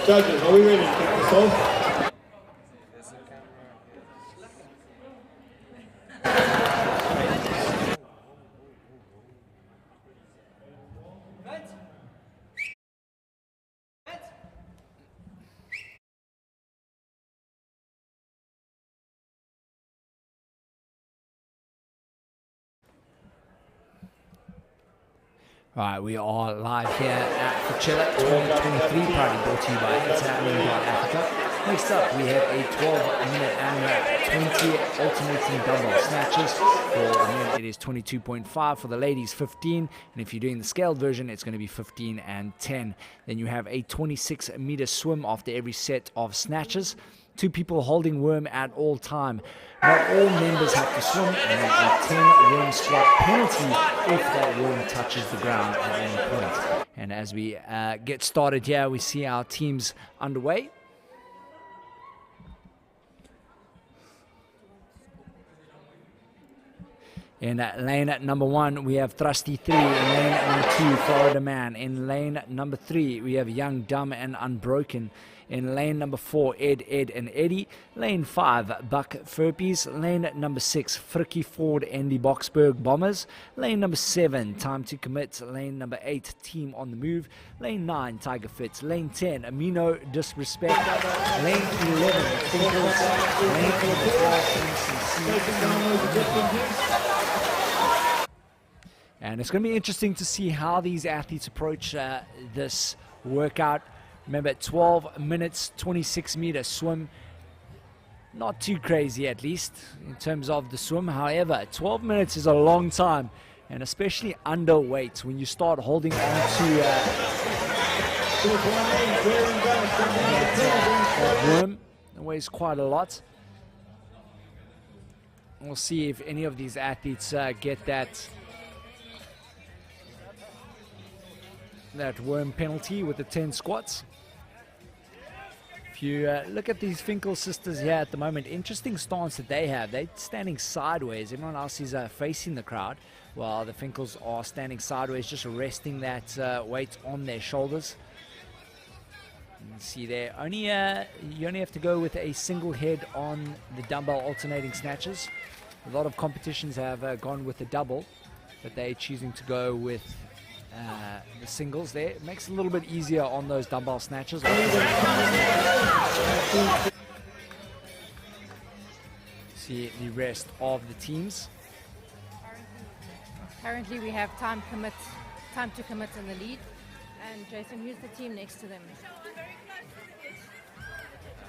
Judges, are we ready to kick this off? Right, we are live here at Fitchella 2023, proudly brought to you by ItsHappening.Africa. Next up, we have a 12-minute and 20 alternating dumbbell snatches. For the men, it is 22.5. For the ladies, 15. And if you're doing the scaled version, it's going to be 15 and 10. Then you have a 26-meter swim after every set of snatches. 2 people holding worm at all time. Not all members have to swim, and then a 10 worm squat penalty if that worm touches the ground at any point. And as we get started here, we see our teams underway. In lane number 1, we have Thrusty 3. In lane number 2, Florida Man. In lane number 3, we have Young, Dumb, and Unbroken. In lane number 4, Ed, and Eddie. Lane 5, Buck Furpies. Lane number 6, Fricky Ford and the Boxburg Bombers. Lane number 7, Time to Commit. Lane number 8, Team on the Move. Lane 9, Tiger Fits. Lane 10, Amino Disrespect. Lane 11, Thinkers. Lane 12, and it's going to be interesting to see how these athletes approach this workout. Remember, 12 minutes, 26-meter swim. Not too crazy, at least, in terms of the swim. However, 12 minutes is a long time, and especially underweight, when you start holding on to that worm. It weighs quite a lot. We'll see if any of these athletes get that worm penalty with the 10 squats. If you look at these Finkel sisters here at the moment, interesting stance that they have. They're standing sideways. Everyone else is facing the crowd, while the Finkels are standing sideways, just resting that weight on their shoulders. You can see there, you only have to go with a single head on the dumbbell alternating snatches. A lot of competitions have gone with the double, but they're choosing to go with the singles there. It makes it a little bit easier on those dumbbell snatches. See the rest of the teams. Currently we have Time to Commit in the lead. And Jason, who's the team next to them?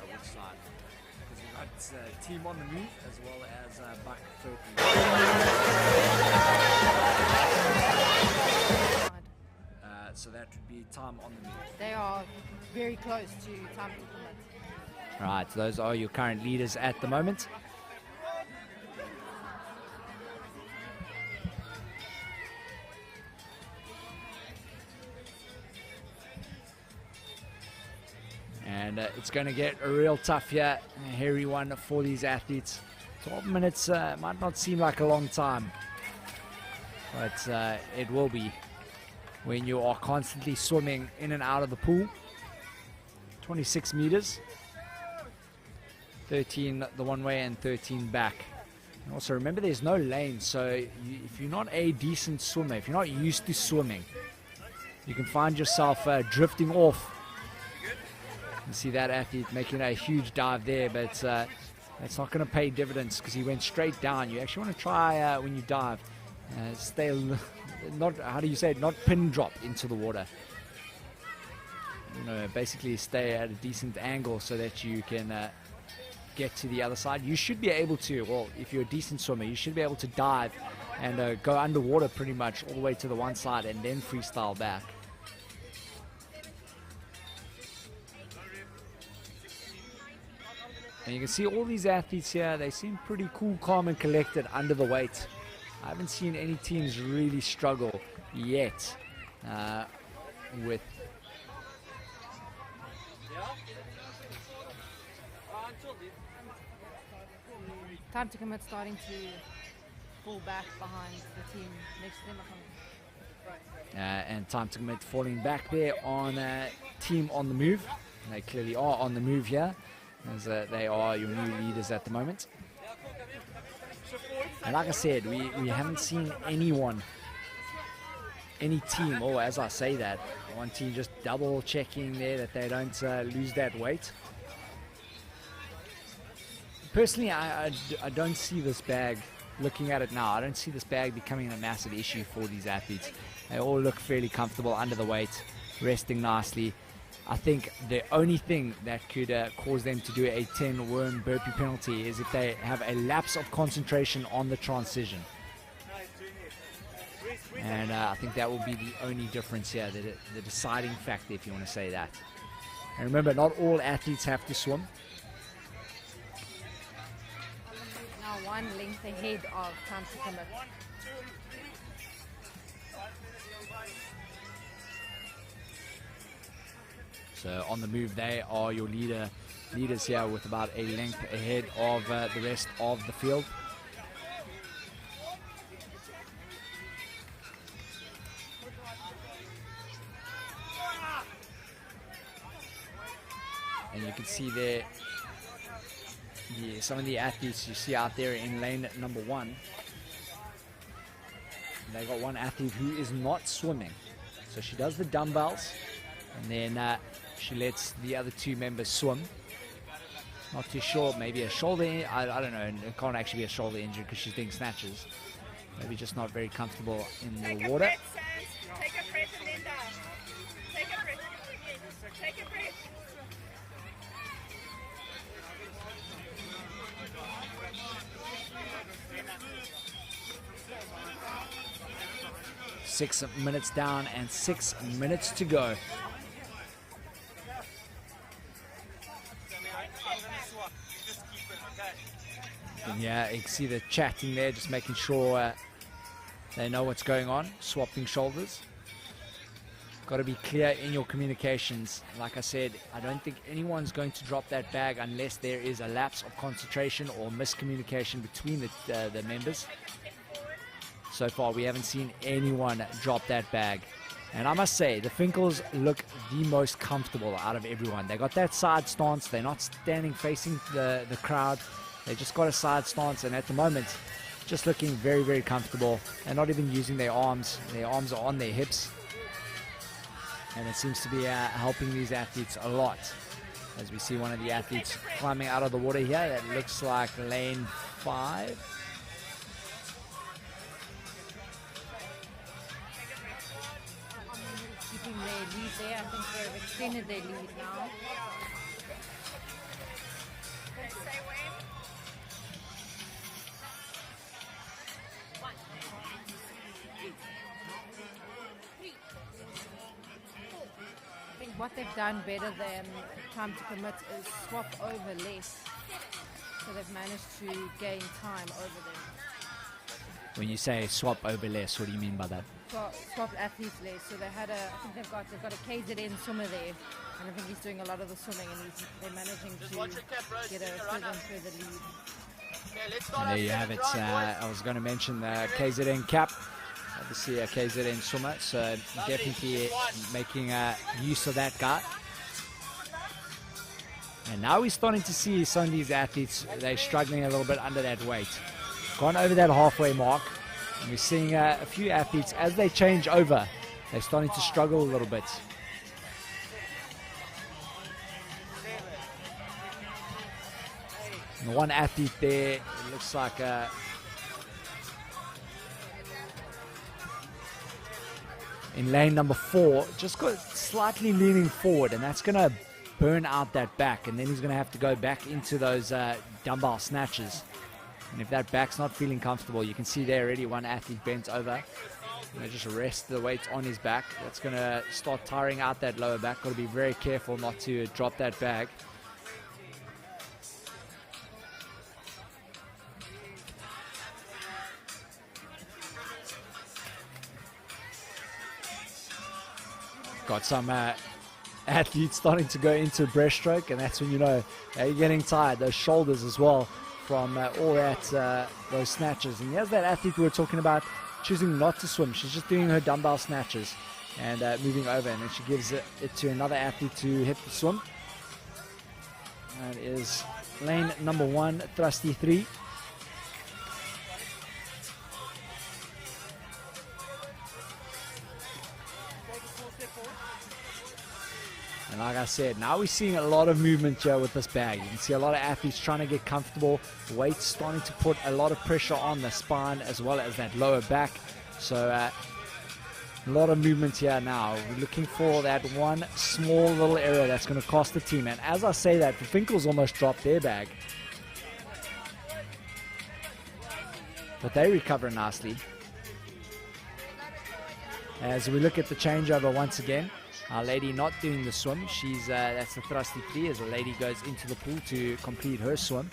Which side? Because we've got Team on the Move as well as Buck Furphy. So that would be Time on the Move. They are very close to Time to Commit. Right, so those are your current leaders at the moment. And it's going to get real tough here, a hairy one for these athletes. 12 minutes might not seem like a long time, but it will be when you are constantly swimming in and out of the pool. 26 meters, 13 the one way and 13 back. And also remember, there's no lane, so if you're not a decent swimmer, if you're not used to swimming, you can find yourself drifting off. You see that athlete making a huge dive there, but it's not going to pay dividends because he went straight down. You actually want to try when you dive, stay not, how do you say it, not pin drop into the water. You know, basically stay at a decent angle so that you can get to the other side. You should be able to, well, if you're a decent swimmer, you should be able to dive and go underwater pretty much all the way to the one side and then freestyle back. And you can see all these athletes here, they seem pretty cool, calm, and collected under the weight. I haven't seen any teams really struggle yet with Time to Commit starting to fall back behind the team next to them. and Time to Commit falling back there on Team on the Move. They clearly are on the move here, as they are your new leaders at the moment. And like I said, we haven't seen anyone, any team, or as I say that, one team just double checking there that they don't lose that weight. Personally, I don't see this bag, looking at it now, I don't see this bag becoming a massive issue for these athletes. They all look fairly comfortable under the weight, resting nicely. I think the only thing that could cause them to do a 10 worm burpee penalty is if they have a lapse of concentration on the transition. And I think that will be the only difference here, the deciding factor, if you want to say that. And remember, not all athletes have to swim. Now 1 length ahead of time to commit. So on the move, they are your leaders here with about a length ahead of the rest of the field. And you can see there some of the athletes you see out there in lane number 1. They got one athlete who is not swimming. So she does the dumbbells, and then she lets the other 2 members swim. Not too sure, maybe a shoulder, I don't know, it can't actually be a shoulder injury because she's doing snatches. Maybe just not very comfortable in the water. Take a breath, Linda. Take a breath. Take a breath. 6 minutes down and 6 minutes to go. And yeah, you can see the chatting there, just making sure they know what's going on, swapping shoulders. Got to be clear in your communications. Like I said, I don't think anyone's going to drop that bag unless there is a lapse of concentration or miscommunication between the members. So far, we haven't seen anyone drop that bag. And I must say, the Finkles look the most comfortable out of everyone. They got that side stance. They're not standing facing the crowd. They just got a side stance, and at the moment, just looking very, very comfortable. They're not even using their arms. Their arms are on their hips. And it seems to be helping these athletes a lot. As we see one of the athletes climbing out of the water here. That looks like lane 5. Keeping their lead there. I think they've extended their lead now. I think what they've done better than time to commit is swap over less. So they've managed to gain time over them. When you say swap over less, what do you mean by that? Swap athletes less. So they had I think they've got a KZN swimmer there, and I think he's doing a lot of the swimming, and they're managing to get a further lead. And there you have it. I was going to mention the KZN cap. Obviously a KZN swimmer, so definitely making use of that guy. And now we're starting to see some of these athletes, they're struggling a little bit under that weight. Gone over that halfway mark, and we're seeing a few athletes, as they change over, they're starting to struggle a little bit. And the one athlete there, it looks like in lane number 4, just got slightly leaning forward, and that's going to burn out that back, and then he's going to have to go back into those dumbbell snatches. And if that back's not feeling comfortable, you can see there already one athlete bent over. And just rest the weight on his back. That's going to start tiring out that lower back. Got to be very careful not to drop that bag. Got some athletes starting to go into breaststroke, and that's when you know you're getting tired. Those shoulders as well from all that those snatches. And here's that athlete we were talking about, choosing not to swim. She's just doing her dumbbell snatches and moving over, and then she gives it to another athlete to hit the swim. That is lane number 1, thrusty 3. And like I said, now we're seeing a lot of movement here with this bag. You can see a lot of athletes trying to get comfortable. Weight starting to put a lot of pressure on the spine as well as that lower back. So a lot of movement here now. We're looking for that one small little area that's going to cost the team. And as I say that, the Finkel's almost dropped their bag. But they recover nicely. As we look at the changeover once again. Our lady not doing the swim. She's that's the thrusty 3 as the lady goes into the pool to complete her swim.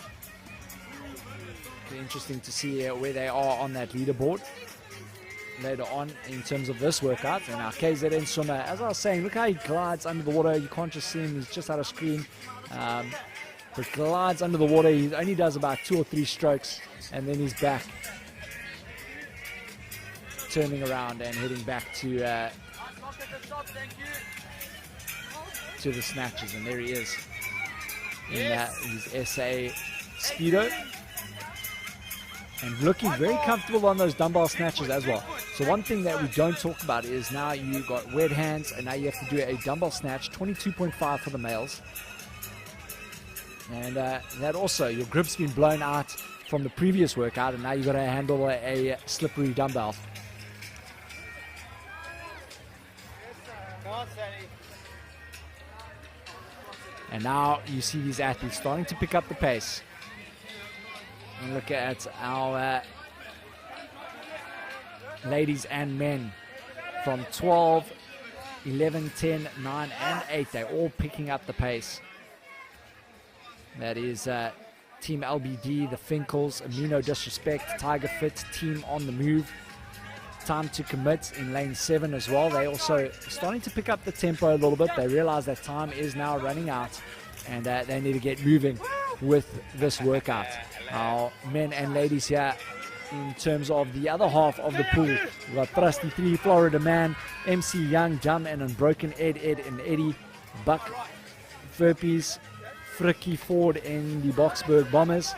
Very interesting to see where they are on that leaderboard later on in terms of this workout. And our KZN swimmer, as I was saying, look how he glides under the water. You can't just see him, he's just out of screen. But glides under the water. He only does about 2 or 3 strokes and then he's back, turning around and heading back to the snatches. And there he is in his SA Speedo and looking very comfortable on those dumbbell snatches as well. So one thing that we don't talk about is now you got wet hands and now you have to do a dumbbell snatch, 22.5 for the males. And that also, your grip's been blown out from the previous workout and now you've got to handle a slippery dumbbell. And now you see these athletes starting to pick up the pace. And look at our ladies and men from 12, 11, 10, 9, and 8. They're all picking up the pace. That is Team LBD, the Finkles, Amino Disrespect, Tiger Fit, Team on the Move. Time to Commit in lane 7 as well. They also starting to pick up the tempo a little bit. They realize that time is now running out and they need to get moving with this workout. Our men and ladies here in terms of the other half of the pool. We've got Thrusty 3, Florida Man, MC Young, Dumb and Unbroken, Ed and Eddie, Buck, Furpies, Fricky Ford and the Boxburg Bombers.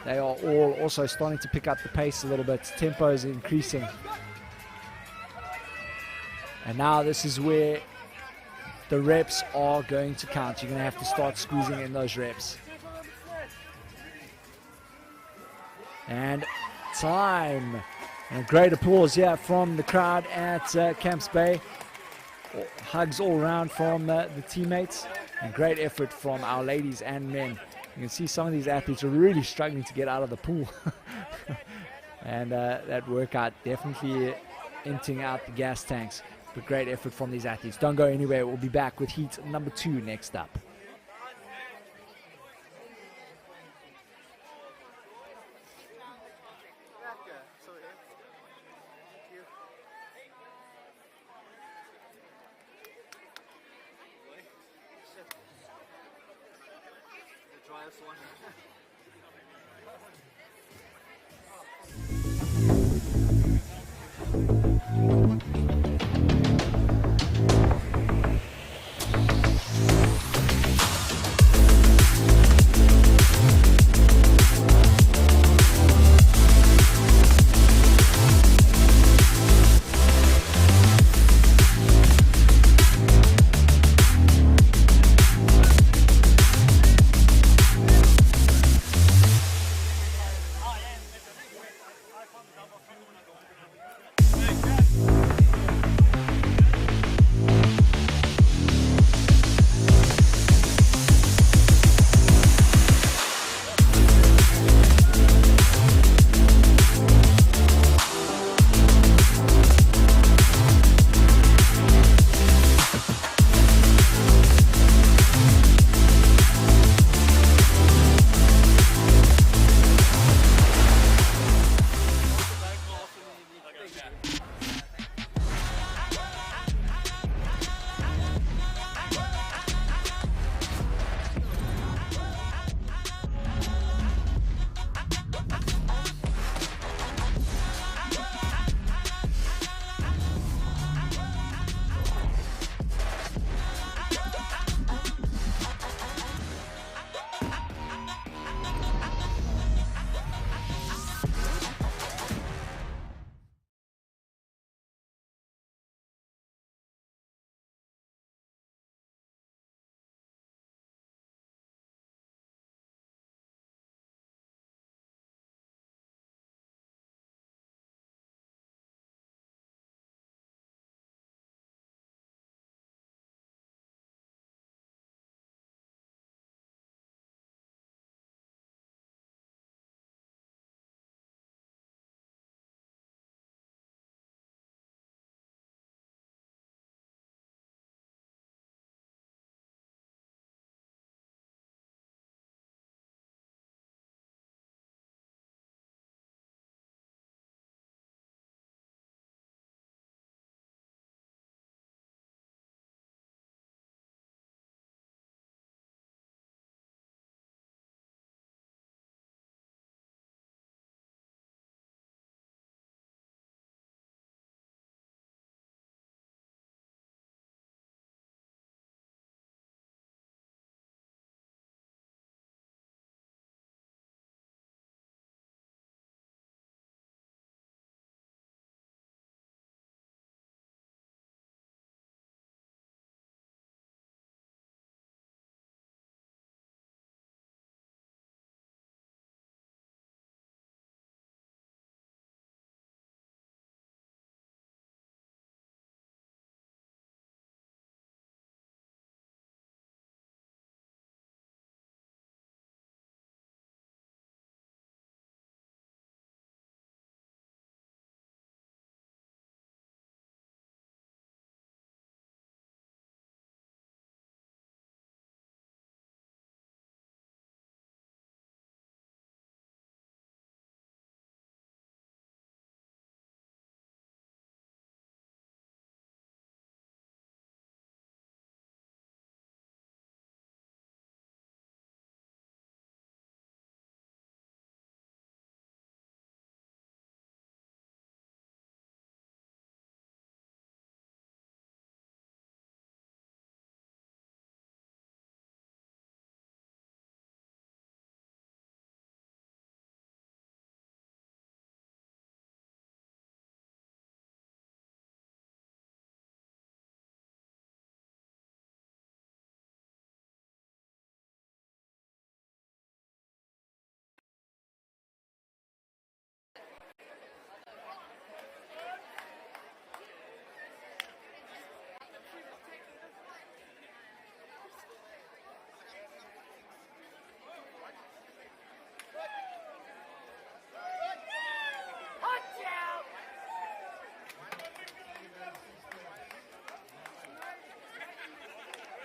They are all also starting to pick up the pace a little bit. Tempo is increasing. And now this is where the reps are going to count. You're going to have to start squeezing in those reps. And time. And a great applause here from the crowd at Camps Bay. Hugs all around from the teammates. And great effort from our ladies and men. You can see some of these athletes are really struggling to get out of the pool. And that workout definitely emptying out the gas tanks. But great effort from these athletes. Don't go anywhere. We'll be back with heat number 2 next up.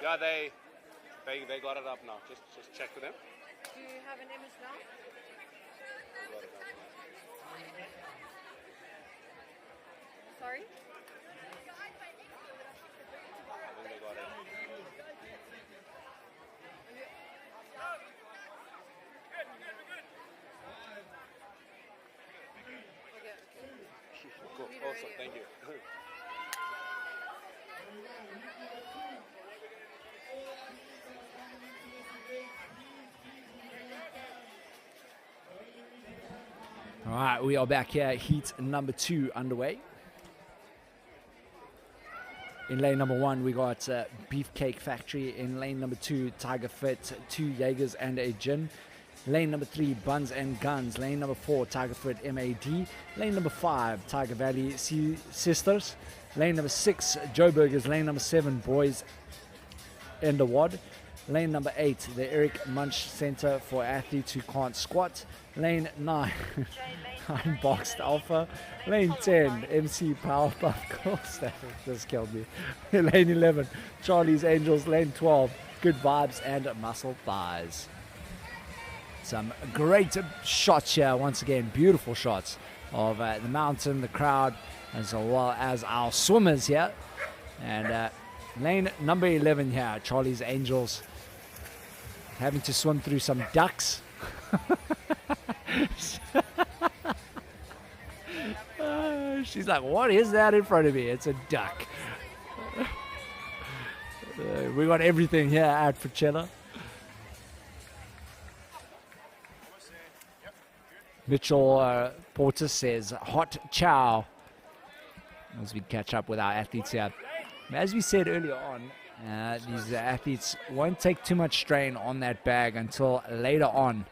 Yeah, they got it up now. Just check with them. Do you have an image now? They got it up now. Sorry? I think they got it. Okay. Cool. Awesome. Thank you. All right, we are back here. Heat number 2 underway. In lane number 1, we got Beefcake Factory. In lane number 2, Tiger Fit, 2 Jaegers and a gin. Lane number 3, Buns and Guns. Lane number 4, Tiger Fit MAD. Lane number 5, Tiger Valley Sisters. Lane number 6, Joe Burgers. Lane number 7, Boys and a Wad. Lane number 8, the Eric Munch Center for athletes who can't squat. Lane 9, Unboxed Alpha. Lane 10, MC Powerpuff Girls. That just killed me. Lane 11, Charlie's Angels. Lane 12, Good Vibes and Muscle Thighs. Some great shots here. Once again, beautiful shots of the mountain, the crowd, as well as our swimmers here. And lane number 11 here, Charlie's Angels, having to swim through some ducks. She's like, what is that in front of me? It's a duck. We got everything here at Fitchella. Mitchell Porter says, hot chow. As we catch up with our athletes here. As we said earlier on, these athletes won't take too much strain on that bag until later on.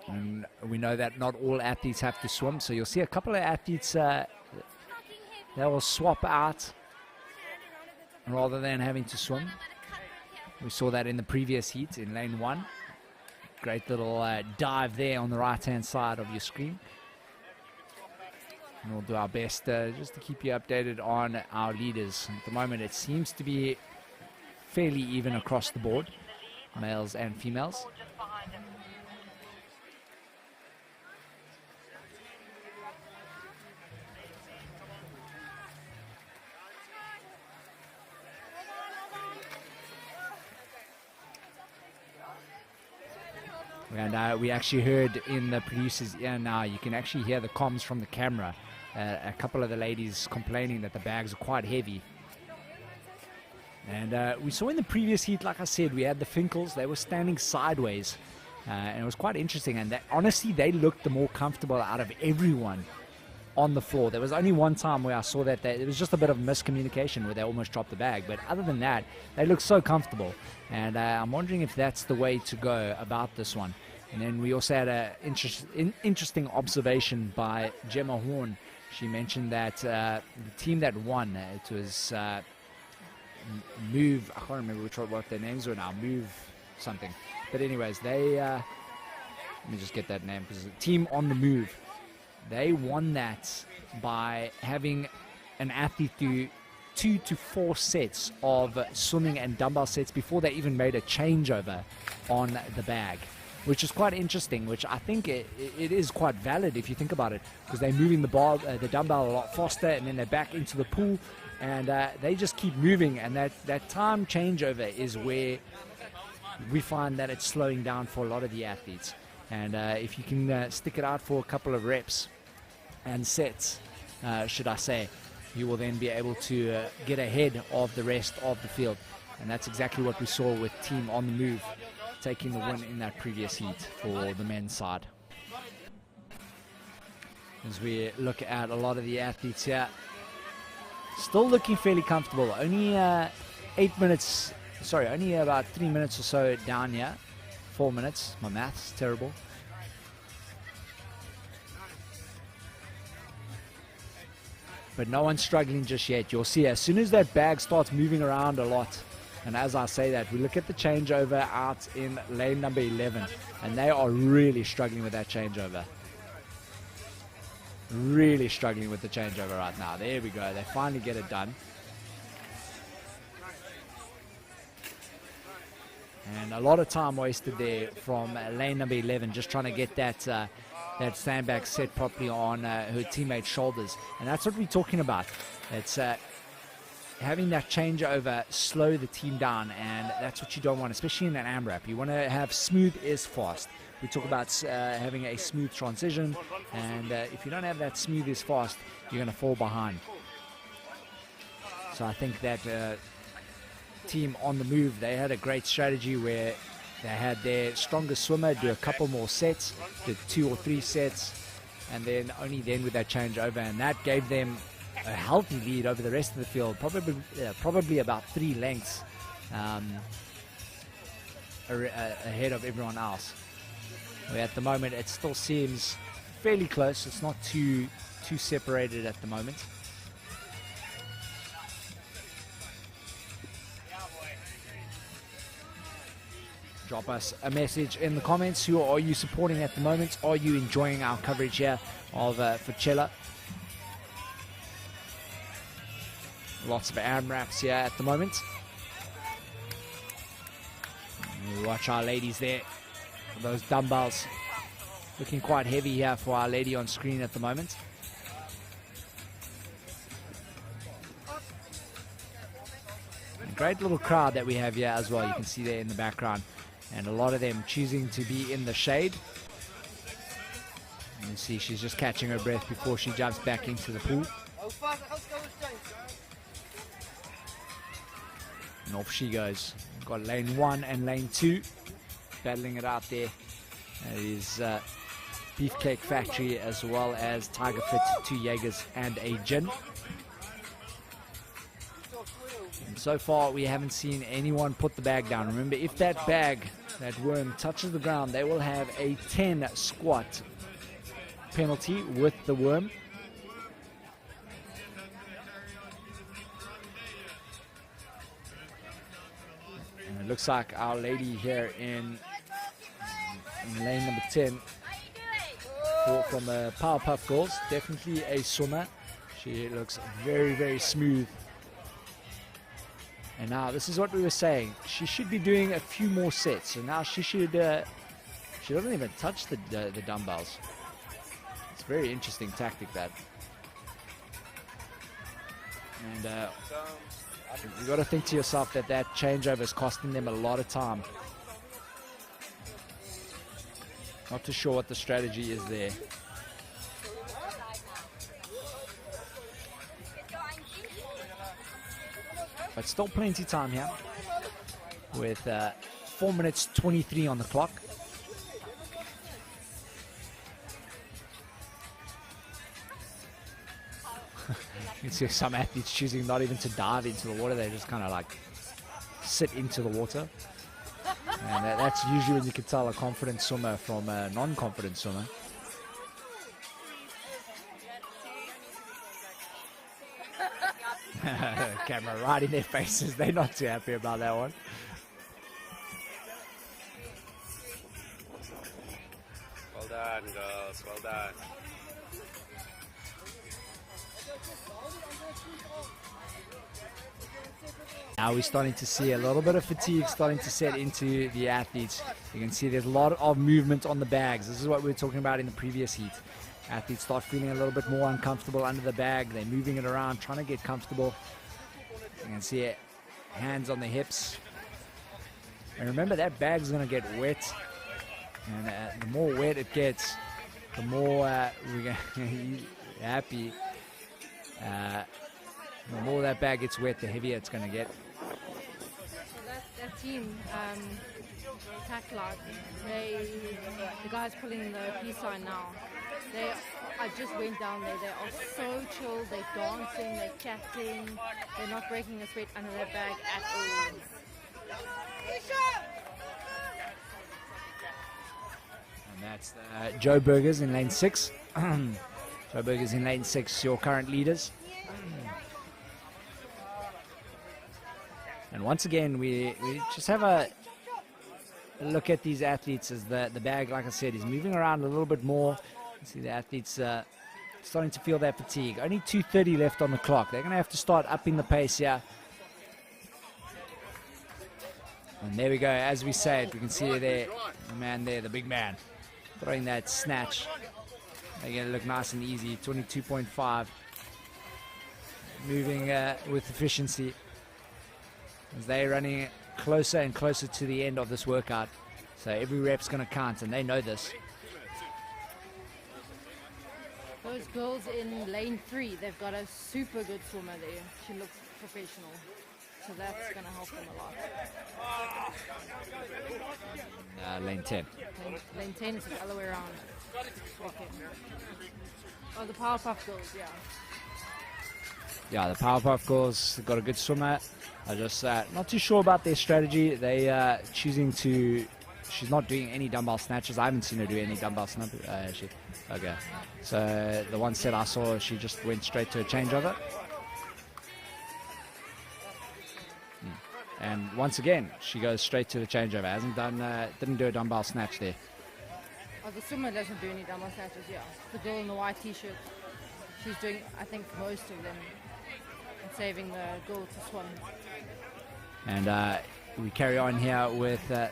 And we know that not all athletes have to swim, so you'll see a couple of athletes that will swap out rather than having to swim. We saw that in the previous heat in lane 1. Great little dive there on the right-hand side of your screen. And we'll do our best just to keep you updated on our leaders. At the moment, it seems to be fairly even across the board, males and females. And we actually heard in the producer's ear now, you can actually hear the comms from the camera. A couple of the ladies complaining that the bags are quite heavy. And we saw in the previous heat, like I said, we had the Finkles. They were standing sideways. And it was quite interesting. And honestly, they looked the more comfortable out of everyone on the floor. There was only one time where I saw that it was just a bit of miscommunication where they almost dropped the bag. But other than that, they looked so comfortable. And I'm wondering if that's the way to go about this one. And then we also had an interesting observation by Gemma Horn. She mentioned that the team that won, it was Move, I can't remember what their names were now, Move something. But anyways, they, let me just get that name, because the team on the Move, they won that by having an athlete do 2 to 4 sets of swimming and dumbbell sets before they even made a changeover on the bag, which is quite interesting, which I think it is quite valid if you think about it, because they're moving the dumbbell a lot faster, and then they're back into the pool, and they just keep moving, and that time changeover is where we find that it's slowing down for a lot of the athletes. And if you can stick it out for a couple of reps and sets, should I say, you will then be able to get ahead of the rest of the field. And that's exactly what we saw with Team on the Move taking the win in that previous heat for the men's side. As we look at a lot of the athletes here, still looking fairly comfortable. Only about 3 minutes or so down here. 4 minutes, my math's terrible. But no one's struggling just yet. You'll see as soon as that bag starts moving around a lot, and as I say that, we look at the changeover out in lane number 11, and they are really struggling with that changeover. really struggling with the changeover right now. There we go. They finally get it done. And a lot of time wasted there from lane number 11, just trying to get that that sandbag set properly on her teammate's shoulders. And that's what we're talking about. It's having that changeover slow the team down, and that's what you don't want, especially in an AMRAP. You want to have smooth is fast. We talk about having a smooth transition, and if you don't have that smooth is fast, you're going to fall behind. So I think that team on the move, they had a great strategy where they had their strongest swimmer do a couple more sets, did 2 or 3 sets, and then only then would they change over, and that gave them a healthy lead over the rest of the field, probably about 3 lengths ahead of everyone else. Where at the moment it still seems fairly close. It's not too separated at the moment. Drop us a message in the comments. Who are you supporting at the moment? Are you enjoying our coverage here of Fitchella? Lots of AMRAPs here at the moment. Watch our ladies there. Those dumbbells looking quite heavy here for our lady on screen at the moment. A great little crowd that we have here as well. You can see there in the background. And a lot of them choosing to be in the shade. You can see she's just catching her breath before she jumps back into the pool. And off she goes. We've got lane 1 and lane 2 battling it out there. That is Beefcake Factory as well as Tiger Fit, 2 Jaegers and a gin. And so far we haven't seen anyone put the bag down. Remember, if that bag, that worm, touches the ground, they will have a 10 squat penalty with the worm. And it looks like our lady here in lane number 10 from the Powerpuff Girls, definitely a swimmer. She looks very, very smooth. And now this is what we were saying. She should be doing a few more sets. So now she should. She doesn't even touch the dumbbells. It's a very interesting tactic, that. And you got to think to yourself that that changeover is costing them a lot of time. Not too sure what the strategy is there. But still plenty of time here with 4 minutes 23 on the clock. You can see some athletes choosing not even to dive into the water. They just kind of like sit into the water. And that's usually when you can tell a confident swimmer from a non-confident swimmer. Camera right in their faces. They're not too happy about that one. Well done, girls. Well done. Now we're starting to see a little bit of fatigue starting to set into the athletes. You can see there's a lot of movement on the bags. This is what we were talking about in the previous heat. Athletes start feeling a little bit more uncomfortable under the bag. They're moving it around, trying to get comfortable. You can see it, hands on the hips. And remember, that bag's going to get wet. And the more wet it gets, the more we're going to be happy. The more that bag gets wet, the heavier it's going to get. So that team, Tackler, the guys pulling the peace sign now, I just went down there. They are so chill. They're dancing, they're chatting. They're not breaking a sweat under their bag at all. And that's Joe Burgers in lane 6. Joe Burgers in lane 6, your current leaders. And once again, we just have a look at these athletes as the bag, like I said, is moving around a little bit more. You see the athletes starting to feel that fatigue. Only 2:30 left on the clock. They're going to have to start upping the pace here. And there we go. As we said, we can see there, the man there, the big man, throwing that snatch. They're going to look nice and easy. 22.5. Moving with efficiency as they're running closer and closer to the end of this workout. So every rep's going to count, and they know this. Those girls in lane 3, they've got a super good swimmer there. She looks professional. So that's going to help them a lot. Lane 10. Lane 10 is the other way around. Okay. Oh, the Powerpuff Girls, yeah. Yeah, the Powerpuff Girls have got a good swimmer. I just not too sure about their strategy. They choosing to. She's not doing any dumbbell snatches. I haven't seen her do any dumbbell snatches. Okay. So the one set I saw, she just went straight to a changeover. And once again, she goes straight to the changeover. Hasn't done, didn't do a dumbbell snatch there. Oh, the swimmer doesn't do any dumbbell snatches, yeah. The girl in the white t-shirt, she's doing, I think, most of them. And saving the girl to swim. And we carry on here with the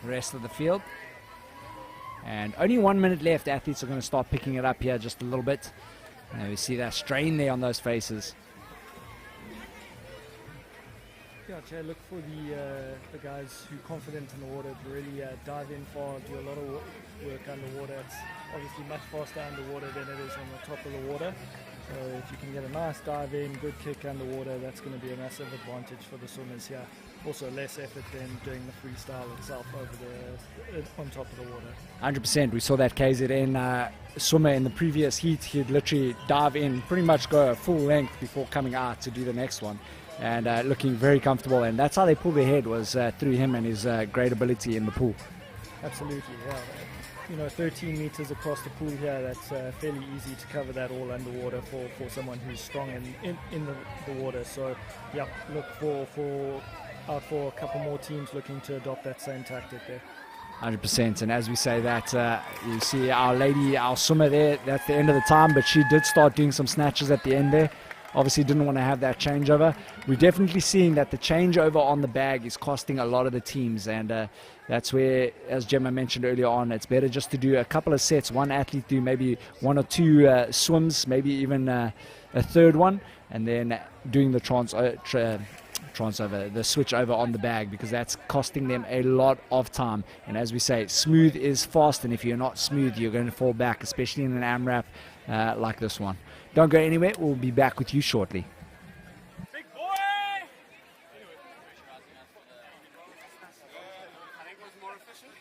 rest of the field. And only 1 minute left. Athletes are going to start picking it up here just a little bit. And we see that strain there on those faces. Yeah, Jay, look for the guys who are confident in the water to really dive in far, do a lot of work underwater. It's obviously much faster underwater than it is on the top of the water. So if you can get a nice dive in, good kick underwater, that's going to be a massive advantage for the swimmers here. Also less effort than doing the freestyle itself on top of the water. 100%. We saw that KZN swimmer in the previous heat. He'd literally dive in, pretty much go a full length before coming out to do the next one. And looking very comfortable, and that's how they pulled ahead, was through him and his great ability in the pool. Absolutely, yeah. 13 meters across the pool here, that's fairly easy to cover that all underwater for someone who's strong in the water. So, yeah, look for a couple more teams looking to adopt that same tactic there. 100%. And as we say that, you see our swimmer there, that's the end of the time, but she did start doing some snatches at the end there. Obviously didn't want to have that changeover. We're definitely seeing that the changeover on the bag is costing a lot of the teams, and that's where, as Gemma mentioned earlier on, it's better just to do a couple of sets. One athlete do maybe 1 or 2 swims, maybe even a third one, and then doing the the switch over on the bag, because that's costing them a lot of time. And as we say, smooth is fast, and if you're not smooth, you're going to fall back, especially in an AMRAP like this one. Don't go anywhere. We'll be back with you shortly. Big boy! I think it was more efficient.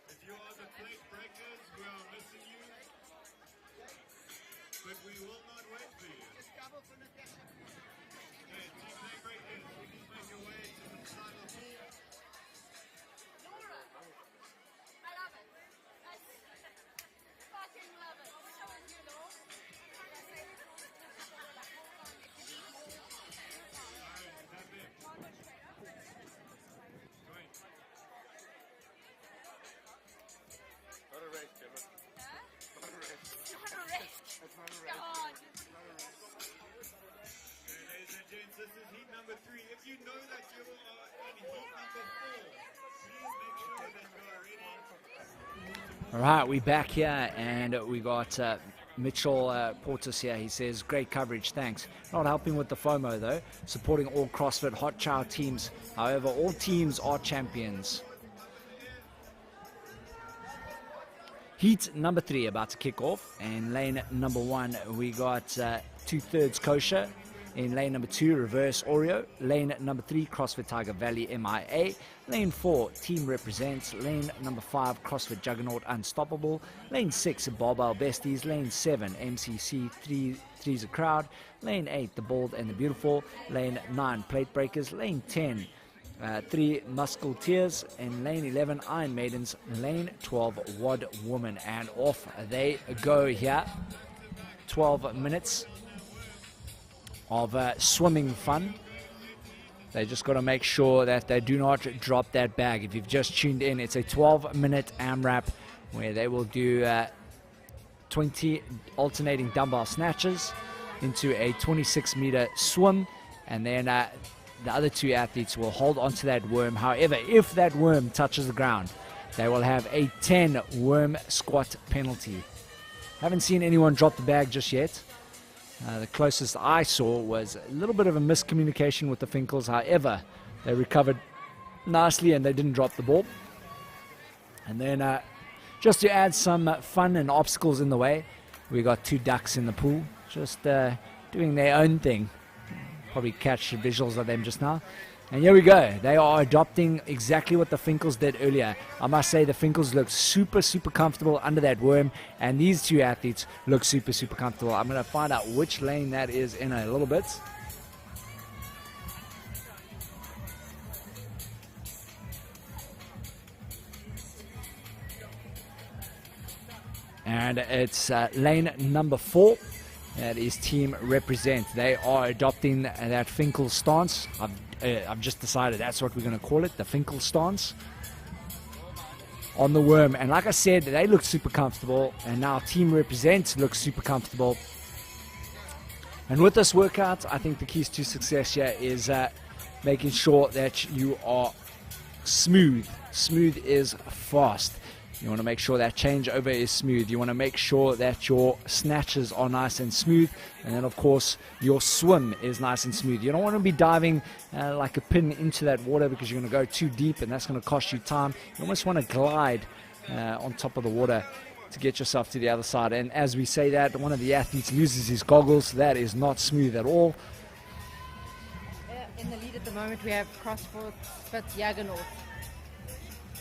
If you are the plate breakers, we are missing you, but we will not wait for you. Okay, team plate breakers, please make your way to the side of the pool. Laura, I love it. I fucking love it. So is you, Laura. Not a race, Gemma. Not a race. Not a risk. It's not a race. God. Ladies and gents, this is heat number 3. If you know that you are in heat number 4, please make sure that you are ready. All right, we're back here, and we got Mitchell Portis here. He says, great coverage, thanks. Not helping with the FOMO, though. Supporting all CrossFit Hot Chow teams. However, all teams are champions. Heat number 3 about to kick off. In lane number 1, we got 2/3 Kosher. In lane number 2, Reverse Oreo. Lane number 3, CrossFit Tiger Valley MIA. Lane 4, Team Represents. Lane number 5, CrossFit Juggernaut Unstoppable. Lane 6, Barbell Besties. Lane 7, MCC Three's a Crowd. Lane 8, The Bold and the Beautiful. Lane 9, Plate Breakers. Lane 10, 3 Muscleteers. In lane 11, Iron Maidens. Lane 12, Wad Woman. And off they go here. 12 minutes of swimming fun. They just got to make sure that they do not drop that bag. If you've just tuned in, it's a 12-minute AMRAP where they will do 20 alternating dumbbell snatches into a 26-meter swim, and then the other 2 athletes will hold onto that worm. However, if that worm touches the ground, they will have a 10 worm squat penalty. Haven't seen anyone drop the bag just yet. The closest I saw was a little bit of a miscommunication with the Finkles. However, they recovered nicely and they didn't drop the ball. And then just to add some fun and obstacles in the way, we got 2 ducks in the pool just doing their own thing. Probably catch visuals of them just now. And here we go. They are adopting exactly what the Finkles did earlier. I must say the Finkles look super, super comfortable under that worm. And these 2 athletes look super, super comfortable. I'm going to find out which lane that is in a little bit. And it's lane number 4. That is Team Represent. They are adopting that Finkel stance. I've just decided that's what we're going to call it, the Finkel stance on the worm. And like I said, they look super comfortable, and now Team Represent looks super comfortable. And with this workout, I think the keys to success here is making sure that you are smooth. Smooth is fast. You want to make sure that changeover is smooth. You want to make sure that your snatches are nice and smooth. And then, of course, your swim is nice and smooth. You don't want to be diving like a pin into that water because you're going to go too deep and that's going to cost you time. You almost want to glide on top of the water to get yourself to the other side. And as we say that, one of the athletes loses his goggles. That is not smooth at all. In the lead at the moment, we have CrossFit Juggernaut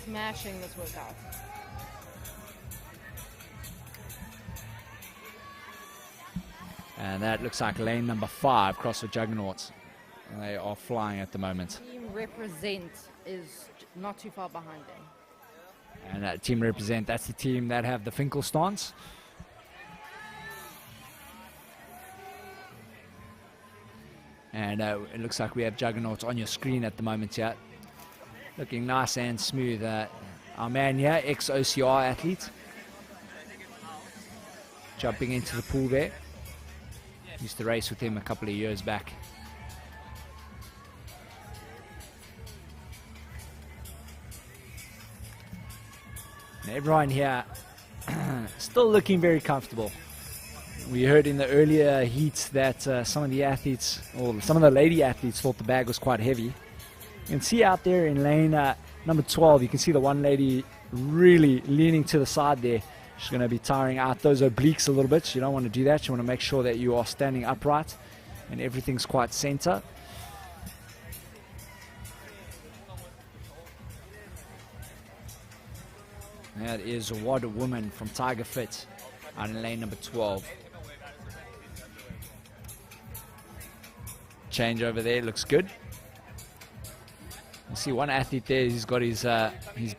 smashing this workout. And that looks like lane number 5, CrossFit Juggernauts. They are flying at the moment. Team Represent is not too far behind them. And Team Represent, that's the team that have the Finkel stance. And it looks like we have Juggernaut on your screen at the moment here. Looking nice and smooth. Our man here, ex-OCR athlete. Jumping into the pool there. Used to race with him a couple of years back. And everyone here still looking very comfortable. We heard in the earlier heats that some of the athletes, or some of the lady athletes, thought the bag was quite heavy. You can see out there in lane number 12, you can see the one lady really leaning to the side there. She's going to be tiring out those obliques a little bit. You don't want to do that. You want to make sure that you are standing upright and everything's quite center. That is What a Woman from Tiger Fit out in lane number 12. Change over there, looks good. You see one athlete there, he's got his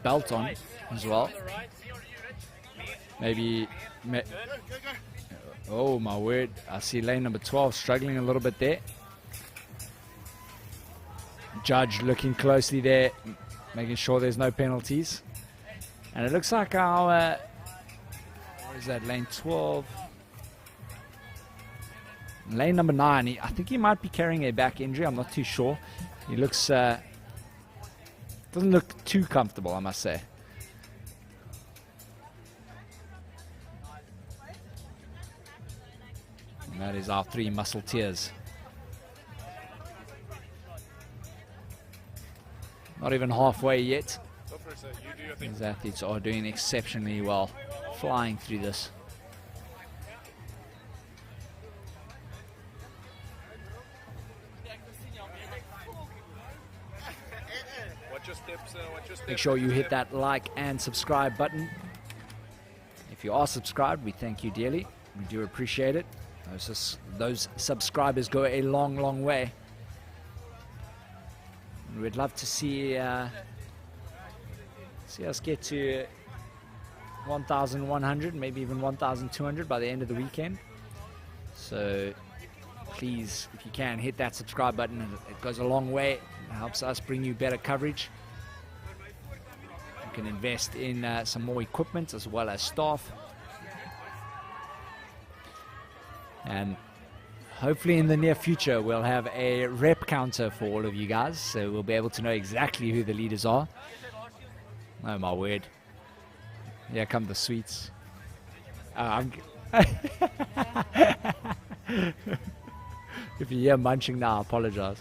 belt on as well. Maybe, oh my word, I see lane number 12 struggling a little bit there. Judge looking closely there, making sure there's no penalties. And it looks like our, what is that, lane 12? Lane number 9, I think he might be carrying a back injury, I'm not too sure. He looks, doesn't look too comfortable, I must say. And that is our 3 muscleteers. Not even halfway yet. These athletes are doing exceptionally well, flying through this. Make sure you hit that like and subscribe button. If you are subscribed, we thank you dearly. We do appreciate it. Those subscribers go a long, long way. And we'd love to see us get to 1,100, maybe even 1,200 by the end of the weekend. So please, if you can, hit that subscribe button. It goes a long way. It helps us bring you better coverage. You can invest in some more equipment as well as staff. And hopefully in the near future we'll have a rep counter for all of you guys, so we'll be able to know exactly who the leaders are. Oh my word. Here come the sweets. If you hear munching now, I apologize.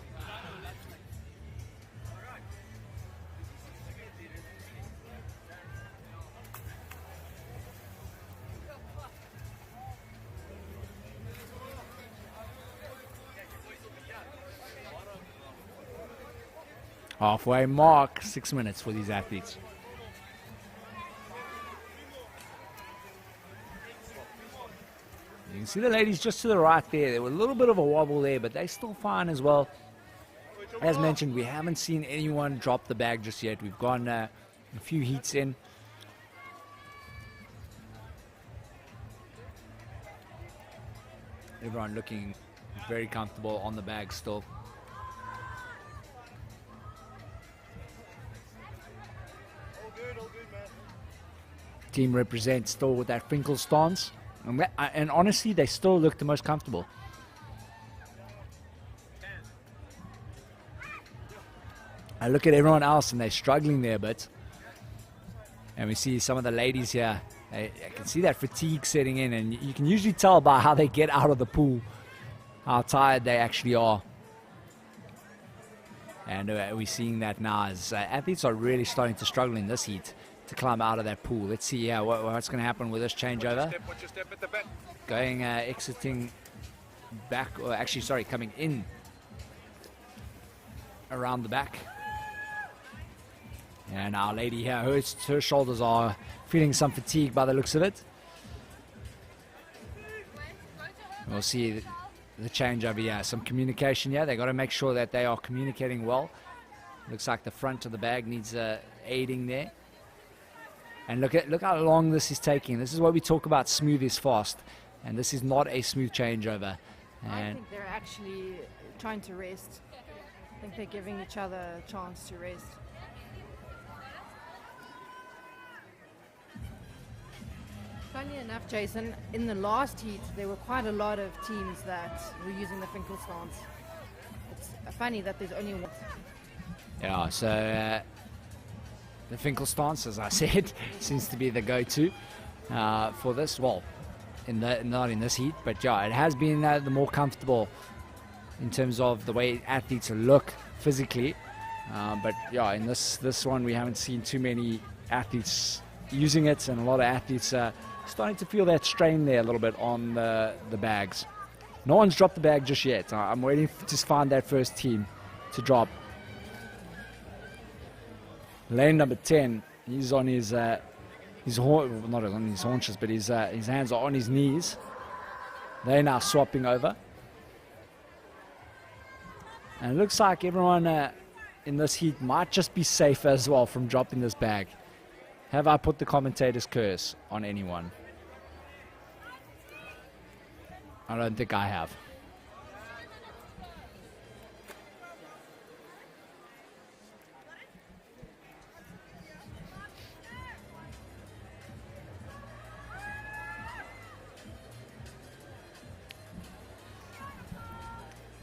Halfway mark, 6 minutes for these athletes. You can see the ladies just to the right there. There was a little bit of a wobble there, but they still fine as well. As mentioned, we haven't seen anyone drop the bag just yet. We've gone a few heats in. Everyone looking very comfortable on the bag still. Team represents still with that Finkel stance. And honestly, they still look the most comfortable. I look at everyone else and they're struggling there a bit. And we see some of the ladies here. I can see that fatigue setting in, and you can usually tell by how they get out of the pool how tired they actually are. And we're seeing that now as athletes are really starting to struggle in this heat to climb out of that pool. Let's see what's going to happen with this changeover. Going, exiting back, or actually, sorry, coming in around the back. And our lady here, her shoulders are feeling some fatigue by the looks of it. We'll see the changeover here. Some communication here. They got to make sure that they are communicating well. Looks like the front of the bag needs aiding there. And look how long this is taking. This is what we talk about, smooth is fast. And this is not a smooth changeover. I And think they're actually trying to rest. I think they're giving each other a chance to rest. Funny enough, Jason, in the last heat, there were quite a lot of teams that were using the Finkel stance. It's funny that there's only one. yeah, so the Finkel stance, as I said, seems to be the go-to for this. Well, not in this heat, but yeah, it has been the more comfortable in terms of the way athletes look physically. But yeah, in this one, we haven't seen too many athletes using it, and a lot of athletes starting to feel that strain there a little bit on the bags. No one's dropped the bag just yet. I'm waiting to find that first team to drop. Lane number 10, he's on his not on his haunches, but his hands are on his knees. They're now swapping over. And it looks like everyone in this heat might just be safe as well from dropping this bag. Have I put the commentator's curse on anyone? I don't think I have.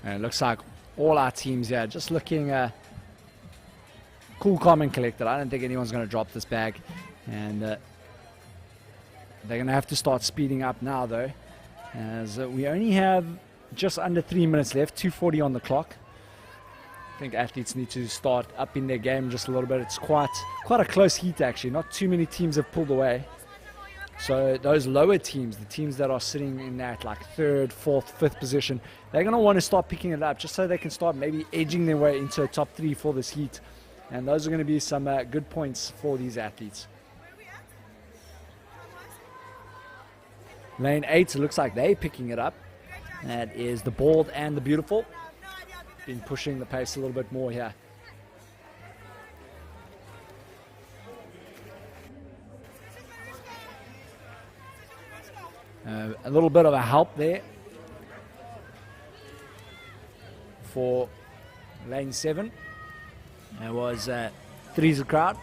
And it looks like all our teams here just looking cool, calm, and collected. I don't think anyone's going to drop this bag. And they're going to have to start speeding up now, though, as we only have just under 3 minutes left, 2:40 on the clock. I think athletes need to start upping their game just a little bit. It's quite a close heat, actually. Not too many teams have pulled away. So those lower teams, the teams that are sitting in that like 3rd, 4th, 5th position, they're going to want to start picking it up just so they can start maybe edging their way into a top 3 for this heat. And those are going to be some good points for these athletes. Lane 8, it looks like they're picking it up. That is the Bald and the Beautiful. Been pushing the pace a little bit more here. A little bit of a help there for lane 7. It was three's a crowd.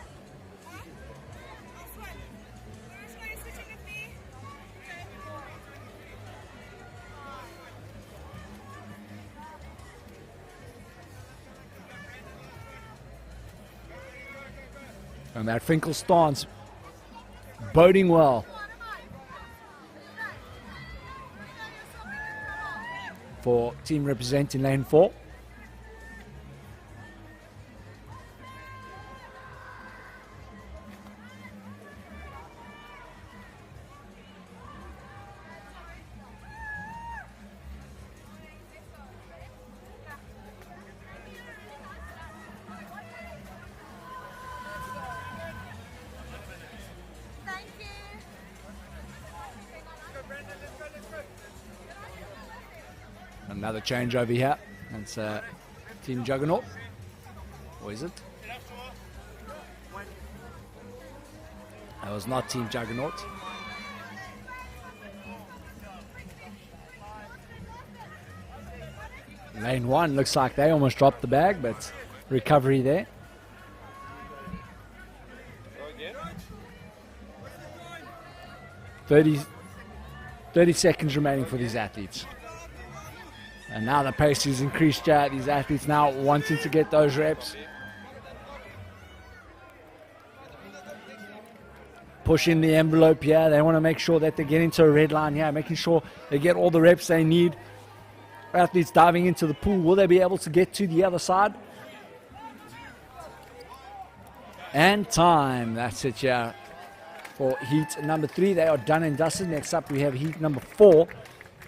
And that Finkel stance boding well for team representing lane 4. Thank you. Another change over here. That's Team Juggernaut. Or is it? That was not Team Juggernaut. Lane 1 looks like they almost dropped the bag, but recovery there. Go again. 30 seconds remaining for these athletes. And now the pace is increased. These athletes now wanting to get those reps. Pushing the envelope here. They want to make sure that they get into a red line here, making sure they get all the reps they need. Athletes diving into the pool. Will they be able to get to the other side? And time. That's it, yeah. For heat number 3, they are done and dusted. Next up, we have heat number 4.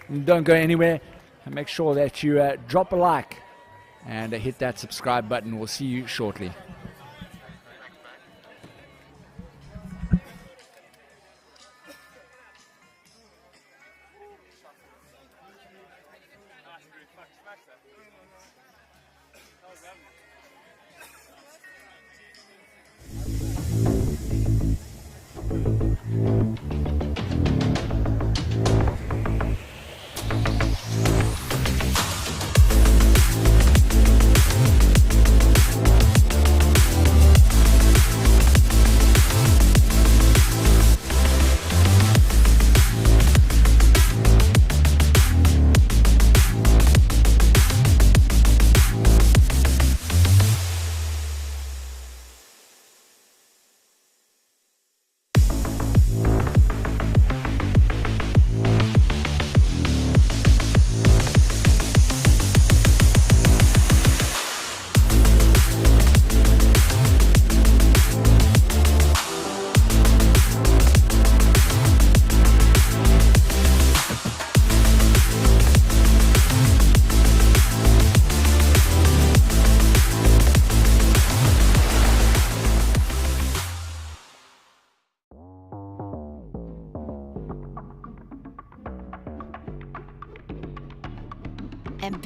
And don't go anywhere. And make sure that you drop a like and hit that subscribe button. We'll see you shortly.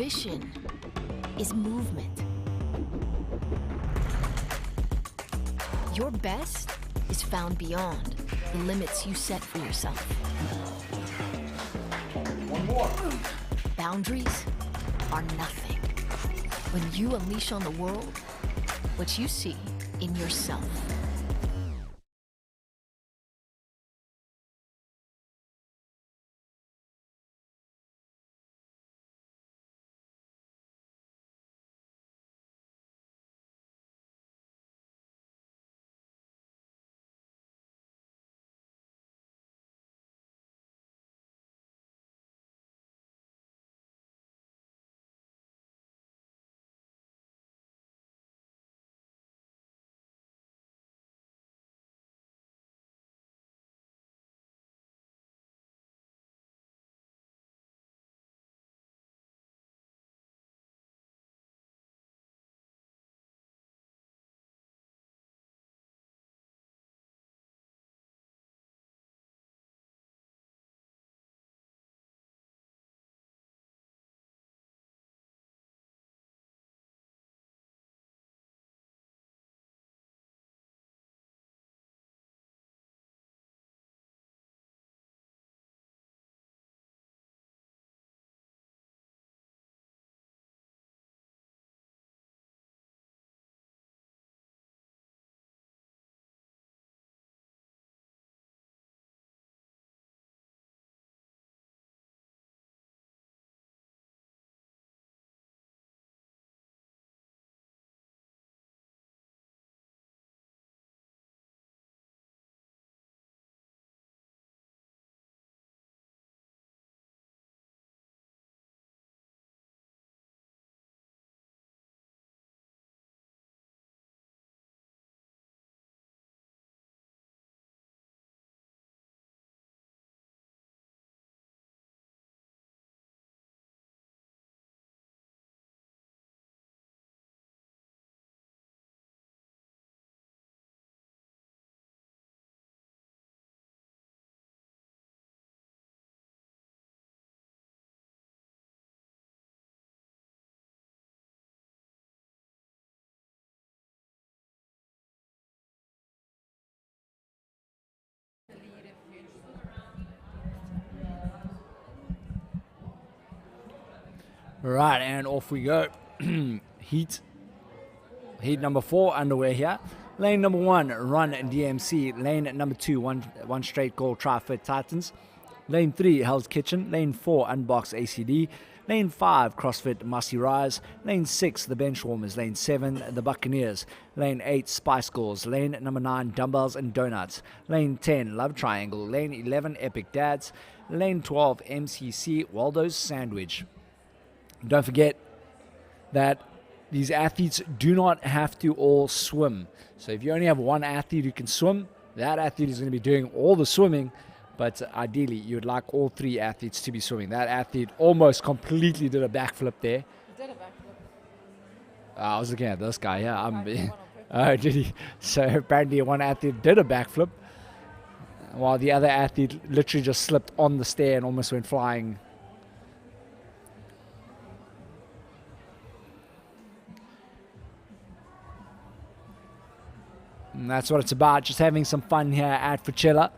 ambition is movement. Your best is found beyond the limits you set for yourself. One more. Boundaries are nothing when you unleash on the world what you see in yourself. Right, and off we go. Heat number 4 underway here. Lane number 1, Run DMC. Lane number 2, one straight goal, Tri-Fit Titans. Lane 3, Hell's Kitchen. Lane 4, Unbox ACD. Lane 5, CrossFit Musty Rise. Lane 6, The Benchwarmers. Lane 7, The Buccaneers. Lane 8, Spice Girls. Lane number 9, Dumbbells and Donuts. Lane 10, Love Triangle. Lane 11, Epic Dads. Lane 12, MCC, Waldo's Sandwich. Don't forget that these athletes do not have to all swim. So if you only have one athlete who can swim, that athlete is going to be doing all the swimming, but ideally you'd like all 3 athletes to be swimming. That athlete almost completely did a backflip there. He did a backflip. I was looking at this guy, yeah. I did one on purpose. Oh, did he? So apparently one athlete did a backflip, while the other athlete literally just slipped on the stair and almost went flying. And that's what it's about, just having some fun here at Fitchella.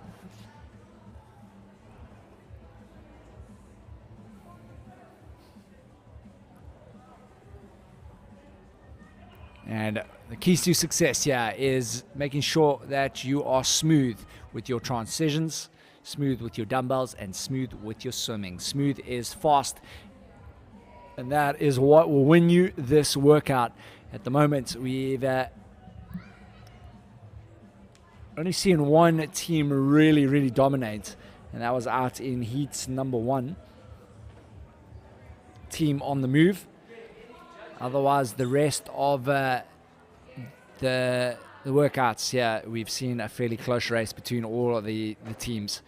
And the keys to success here is making sure that you are smooth with your transitions, smooth with your dumbbells, and smooth with your swimming. Smooth is fast, and that is what will win you this workout. At the moment, we've only seen one team really dominate, and that was out in heat number 1. Team on the move. Otherwise, the rest of the workouts here, we've seen a fairly close race between all of the teams.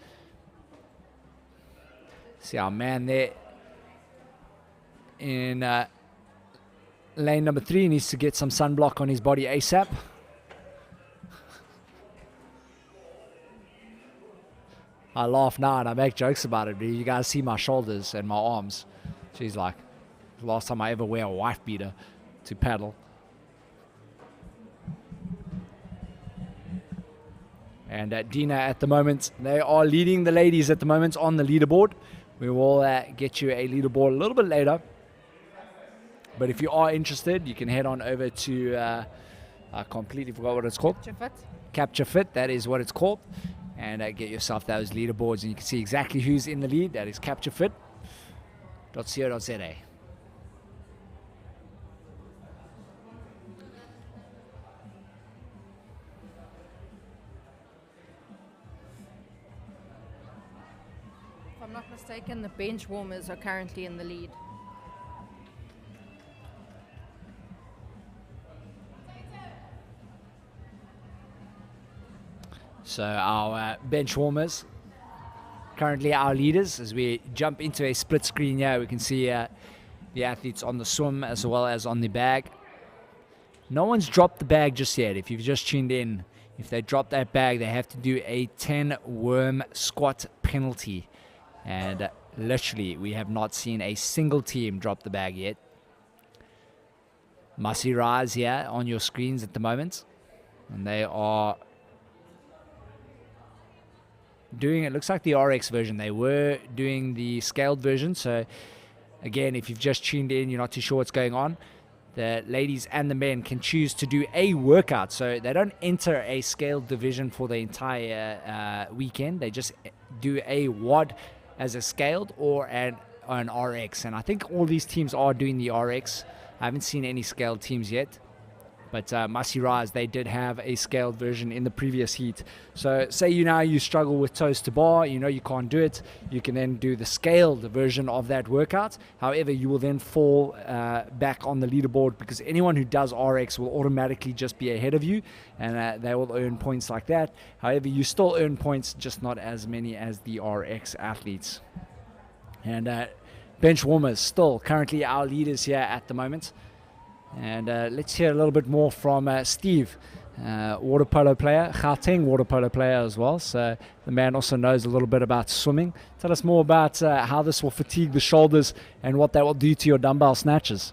See our man there in lane number 3 needs to get some sunblock on his body ASAP. I laugh now and I make jokes about it, but you guys see my shoulders and my arms. She's like, Last time I ever wear a wife beater to paddle. And Dina at the moment, they are leading the ladies at the moment on the leaderboard. We will get you a leaderboard a little bit later. But if you are interested, you can head on over to, I completely forgot what it's called. Capture Fit. Capture Fit, that is what it's called. And get yourself those leaderboards and you can see exactly who's in the lead. That is capturefit.co.za. If I'm not mistaken, the bench warmers are currently in the lead. So our bench warmers, currently our leaders. As we jump into a split screen here, we can see the athletes on the swim as well as on the bag. No one's dropped the bag just yet. If you've just tuned in, if they drop that bag, they have to do a 10 worm squat penalty. And literally, we have not seen a single team drop the bag yet. Masi Rise here on your screens at the moment. And they are doing, it looks like the RX version. They were doing the scaled version. So again, if you've just tuned in, you're not too sure what's going on. The ladies and the men can choose to do a workout. So they don't enter a scaled division for the entire weekend. They just do a WOD as a scaled or an RX. And I think all these teams are doing the RX. I haven't seen any scaled teams yet. But Masi Rise, they did have a scaled version in the previous heat. So say you struggle with toes to bar, you know you can't do it. You can then do the scaled version of that workout. However, you will then fall back on the leaderboard because anyone who does RX will automatically just be ahead of you. And they will earn points like that. However, you still earn points, just not as many as the RX athletes. And bench warmers, still currently our leaders here at the moment. And let's hear a little bit more from Steve, water polo player, Gauteng water polo player as well. So the man also knows a little bit about swimming. Tell us more about how this will fatigue the shoulders and what that will do to your dumbbell snatches.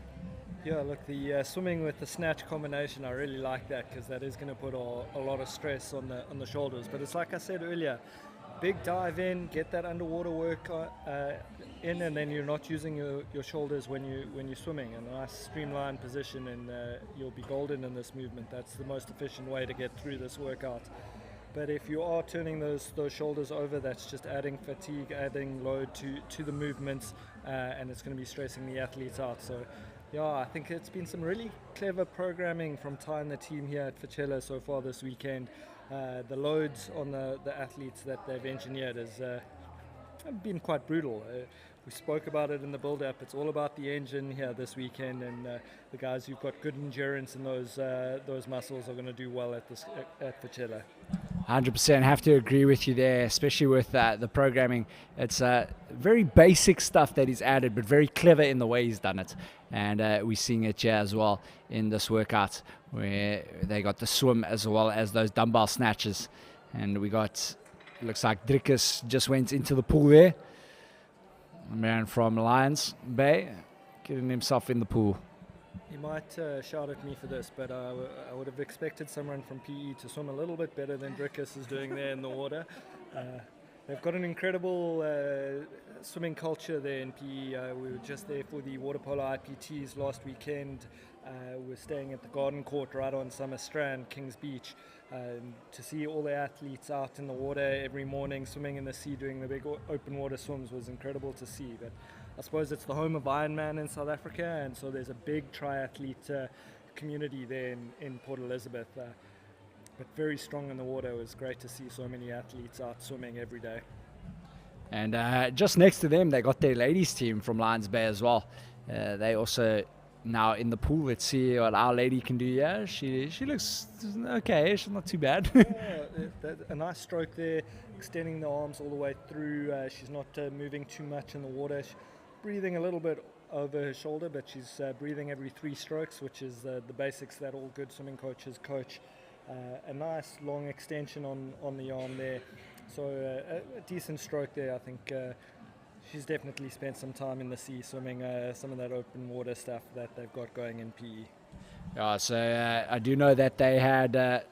Yeah, look, the swimming with the snatch combination, I really like that because that is going to put a lot of stress on the shoulders. But it's like I said earlier, big dive in, get that underwater work in, and then you're not using your shoulders when you're swimming. A nice streamlined position, and you'll be golden in this movement. That's the most efficient way to get through this workout. But if you are turning those shoulders over, that's just adding fatigue, adding load to the movements, and it's going to be stressing the athletes out. So yeah, I think it's been some really clever programming from Ty and the team here at Fitchella so far this weekend. The loads on the athletes that they've engineered has been quite brutal. We spoke about it in the build-up. It's all about the engine here this weekend, and the guys who've got good endurance in those muscles are going to do well at Fitchella. 100% have to agree with you there, especially with the programming. It's very basic stuff that he's added, but very clever in the way he's done it. And we're seeing it here as well in this workout, where they got the swim as well as those dumbbell snatches. And we got, looks like Drickus just went into the pool there. A man from Lions Bay getting himself in the pool. He might shout at me for this, but I would have expected someone from PE to swim a little bit better than Drickus is doing there in the water. They've got an incredible swimming culture there in PE. We were just there for the water polo IPTs last weekend. We're staying at the garden court right on Summer Strand, Kings Beach. To see all the athletes out in the water every morning, swimming in the sea, doing the big open water swims was incredible to see. But I suppose it's the home of Ironman in South Africa, and so there's a big triathlete community there in Port Elizabeth. But very strong in the water. It was great to see so many athletes out swimming every day. And just next to them, they got their ladies team from Lions Bay as well. They also now in the pool. Let's see what our lady can do. Yeah, she looks okay. She's not too bad. A nice stroke there, extending the arms all the way through. She's not moving too much in the water. She's breathing a little bit over her shoulder, but she's breathing every 3 strokes, which is the basics that all good swimming coaches coach. A nice long extension on the arm there. So a decent stroke there. I think she's definitely spent some time in the sea swimming some of that open water stuff that they've got going in PE. Yeah, so I do know that they had, I'm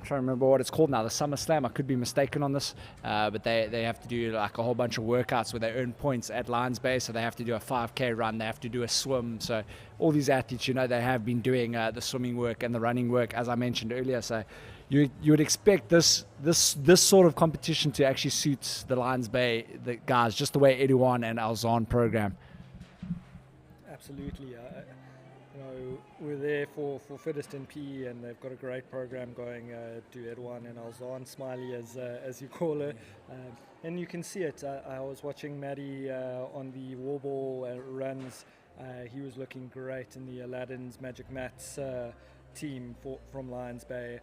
trying to remember what it's called now, the Summer Slam. I could be mistaken on this, but they have to do like a whole bunch of workouts where they earn points at Lions Bay. So they have to do a 5K run, they have to do a swim. So all these athletes, they have been doing the swimming work and the running work, as I mentioned earlier. So you would expect this sort of competition to actually suit the Lions Bay the guys, just the way Edouard and Alzan program. Absolutely. We're there for Fittest in PE, and they've got a great program going to Edouard and Alzan, Smiley as you call her. And you can see it. I was watching Maddie on the warball runs. He was looking great in the Aladdin's Magic Mats team from Lions Bay.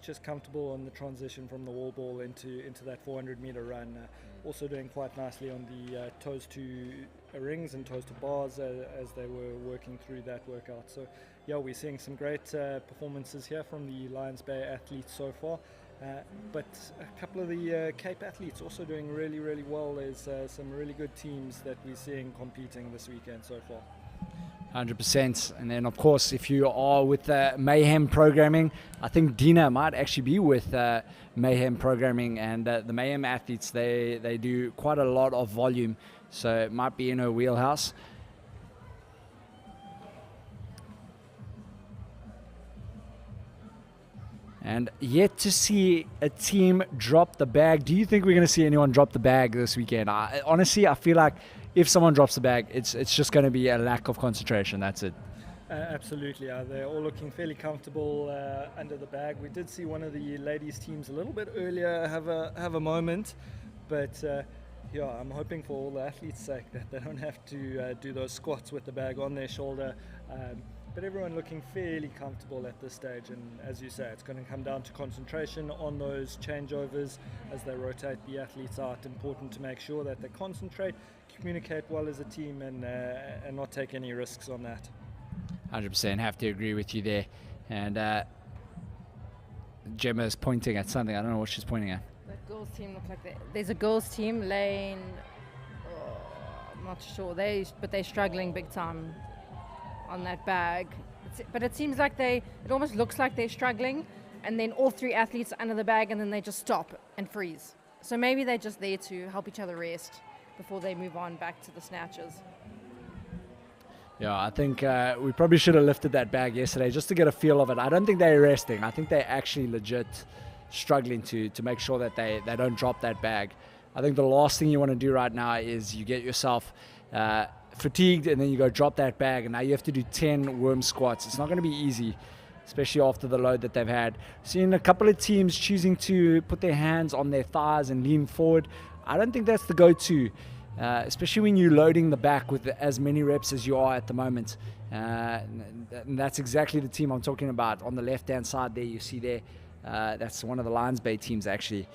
Just comfortable on the transition from the wall ball into that 400-meter run. Also doing quite nicely on the toes to rings and toes to bars as they were working through that workout. So yeah, we're seeing some great performances here from the Lions Bay athletes so far. But a couple of the Cape athletes also doing really, really well. There's some really good teams that we're seeing competing this weekend so far. 100%. And then, of course, if you are with Mayhem Programming, I think Dina might actually be with Mayhem Programming, and the Mayhem athletes, they do quite a lot of volume, so it might be in her wheelhouse. And yet to see a team drop the bag. Do you think we're going to see anyone drop the bag this weekend? Honestly, I feel like if someone drops the bag, it's just going to be a lack of concentration. That's it. Absolutely. They're all looking fairly comfortable under the bag. We did see one of the ladies' teams a little bit earlier have a moment, but yeah, I'm hoping for all the athletes' sake that they don't have to do those squats with the bag on their shoulder. But everyone looking fairly comfortable at this stage, and as you say, it's going to come down to concentration on those changeovers as they rotate the athletes out. Important to make sure that they concentrate, communicate well as a team, and not take any risks on that. 100%, have to agree with you there. And Gemma's pointing at something. I don't know what she's pointing at. The girls team look like there's a girls team, Lane. I'm not sure. But they're struggling big time on that bag. But it seems like it almost looks like they're struggling, and then all three athletes are under the bag, and then they just stop and freeze. So maybe they're just there to help each other rest before they move on back to the snatches. Yeah, I think we probably should have lifted that bag yesterday just to get a feel of it. I don't think they're resting. I think they're actually legit struggling to make sure that they don't drop that bag. I think the last thing you want to do right now is you get yourself fatigued, and then you go drop that bag, and now you have to do 10 worm squats. It's not going to be easy, especially after the load that they've had. Seeing a couple of teams choosing to put their hands on their thighs and lean forward, I don't think that's the go-to, especially when you're loading the back with as many reps as you are at the moment. And that's exactly the team I'm talking about. On the left-hand side there, you see there, that's one of the Lions Bay teams actually.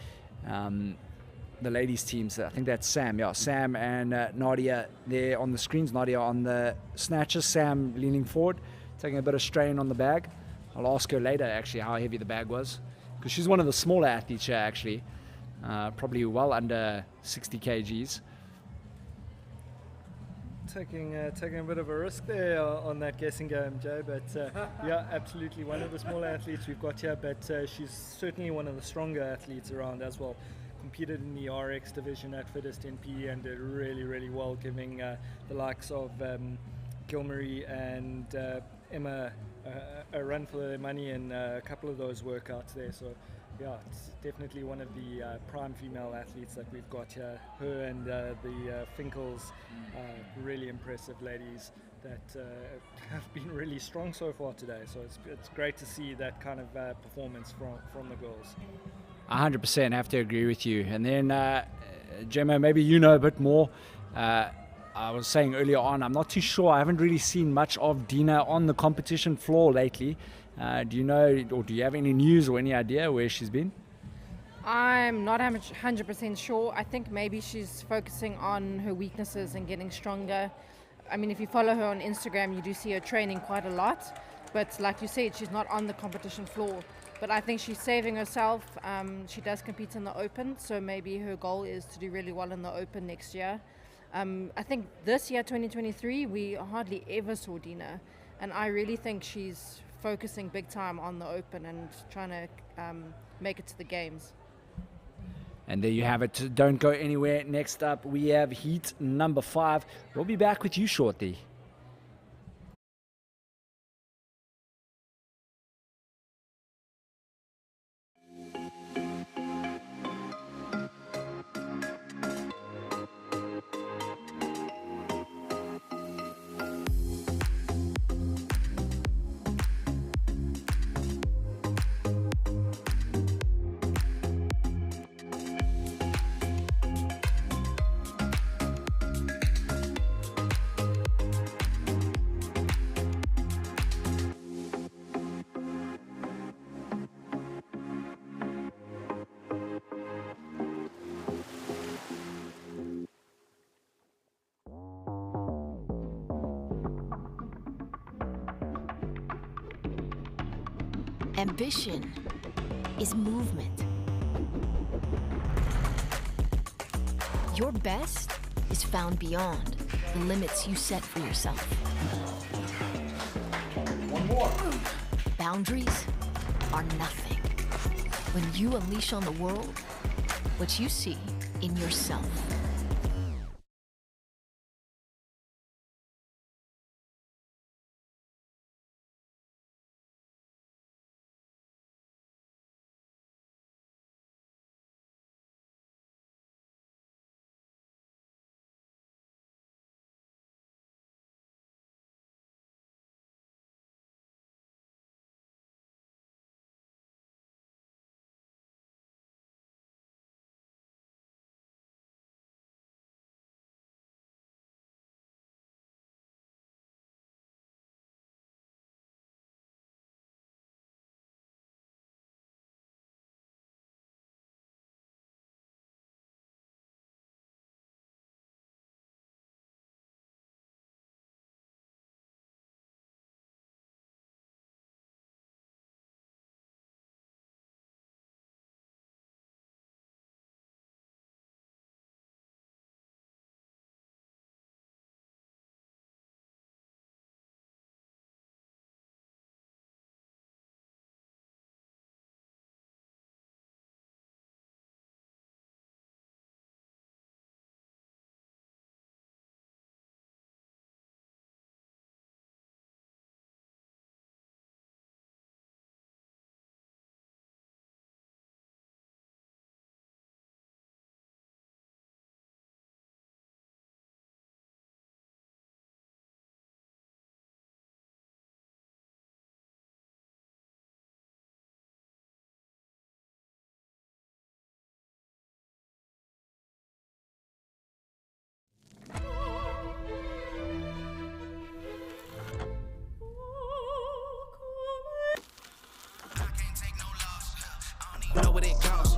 The ladies teams, I think that's Sam. Yeah, Sam and Nadia there on the screens. Nadia on the snatches, Sam leaning forward, taking a bit of strain on the bag. I'll ask her later actually how heavy the bag was, because she's one of the smaller athletes here actually, probably well under 60 kgs. Taking a bit of a risk there on that guessing game, Jay, but yeah, absolutely one of the smaller athletes we've got here, but she's certainly one of the stronger athletes around as well. Competed in the RX division at Fittest in PE and did really, really well, giving the likes of Gilmarie and Emma a run for their money in a couple of those workouts there. So yeah, it's definitely one of the prime female athletes that we've got here. Her and the Finkles, really impressive ladies that have been really strong so far today. So it's great to see that kind of performance from the girls. 100% have to agree with you. And then Gemma, maybe you know a bit more. I was saying earlier on, I'm not too sure. I haven't really seen much of Dina on the competition floor lately. Do you know, or do you have any news or any idea where she's been? I'm not 100% sure. I think maybe she's focusing on her weaknesses and getting stronger. I mean, if you follow her on Instagram, you do see her training quite a lot. But like you said, she's not on the competition floor. But I think she's saving herself. She does compete in the Open, so maybe her goal is to do really well in the Open next year. I think this year, 2023, we hardly ever saw Dina. And I really think she's focusing big time on the Open and trying to make it to the Games. And there you have it. Don't go anywhere. Next up, we have heat number 5. We'll be back with you shortly. Ambition is movement. Your best is found beyond the limits you set for yourself. One more. Boundaries are nothing when you unleash on the world what you see in yourself. Know what it costs.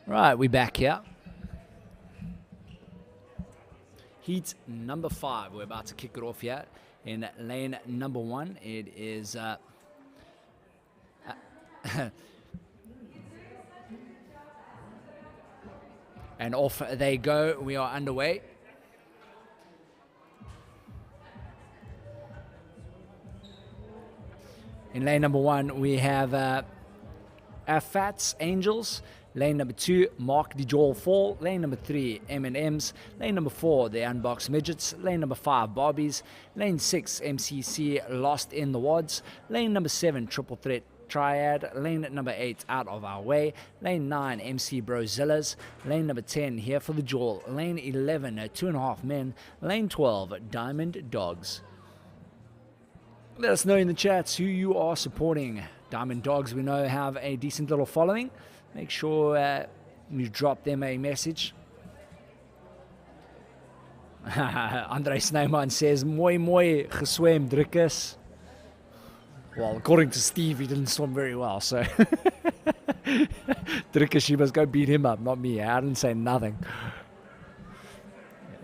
Right, we're back here. Heat number 5. We're about to kick it off here in lane number 1. It is and off they go. We are underway. In lane number 1, we have Fats Angels. Lane number 2, Mark the Joel Fall. Lane number 3, M&M's. Lane number 4, the Unboxed Midgets. Lane number 5, Barbies. Lane 6, MCC Lost in the Wads. Lane number 7, Triple Threat Triad. Lane number 8, Out of Our Way. Lane 9, MC Brozillas. Lane number 10, Here for the Jewel. Lane 11, 2.5 Men. Lane 12, Diamond Dogs. Let us know in the chats who you are supporting. Diamond Dogs, we know, have a decent little following. Make sure you drop them a message. Andre Snyman says, mooi geswem, Drukkus. Well, according to Steve, he didn't swim very well, so Drikashi must go beat him up, not me. I didn't say nothing.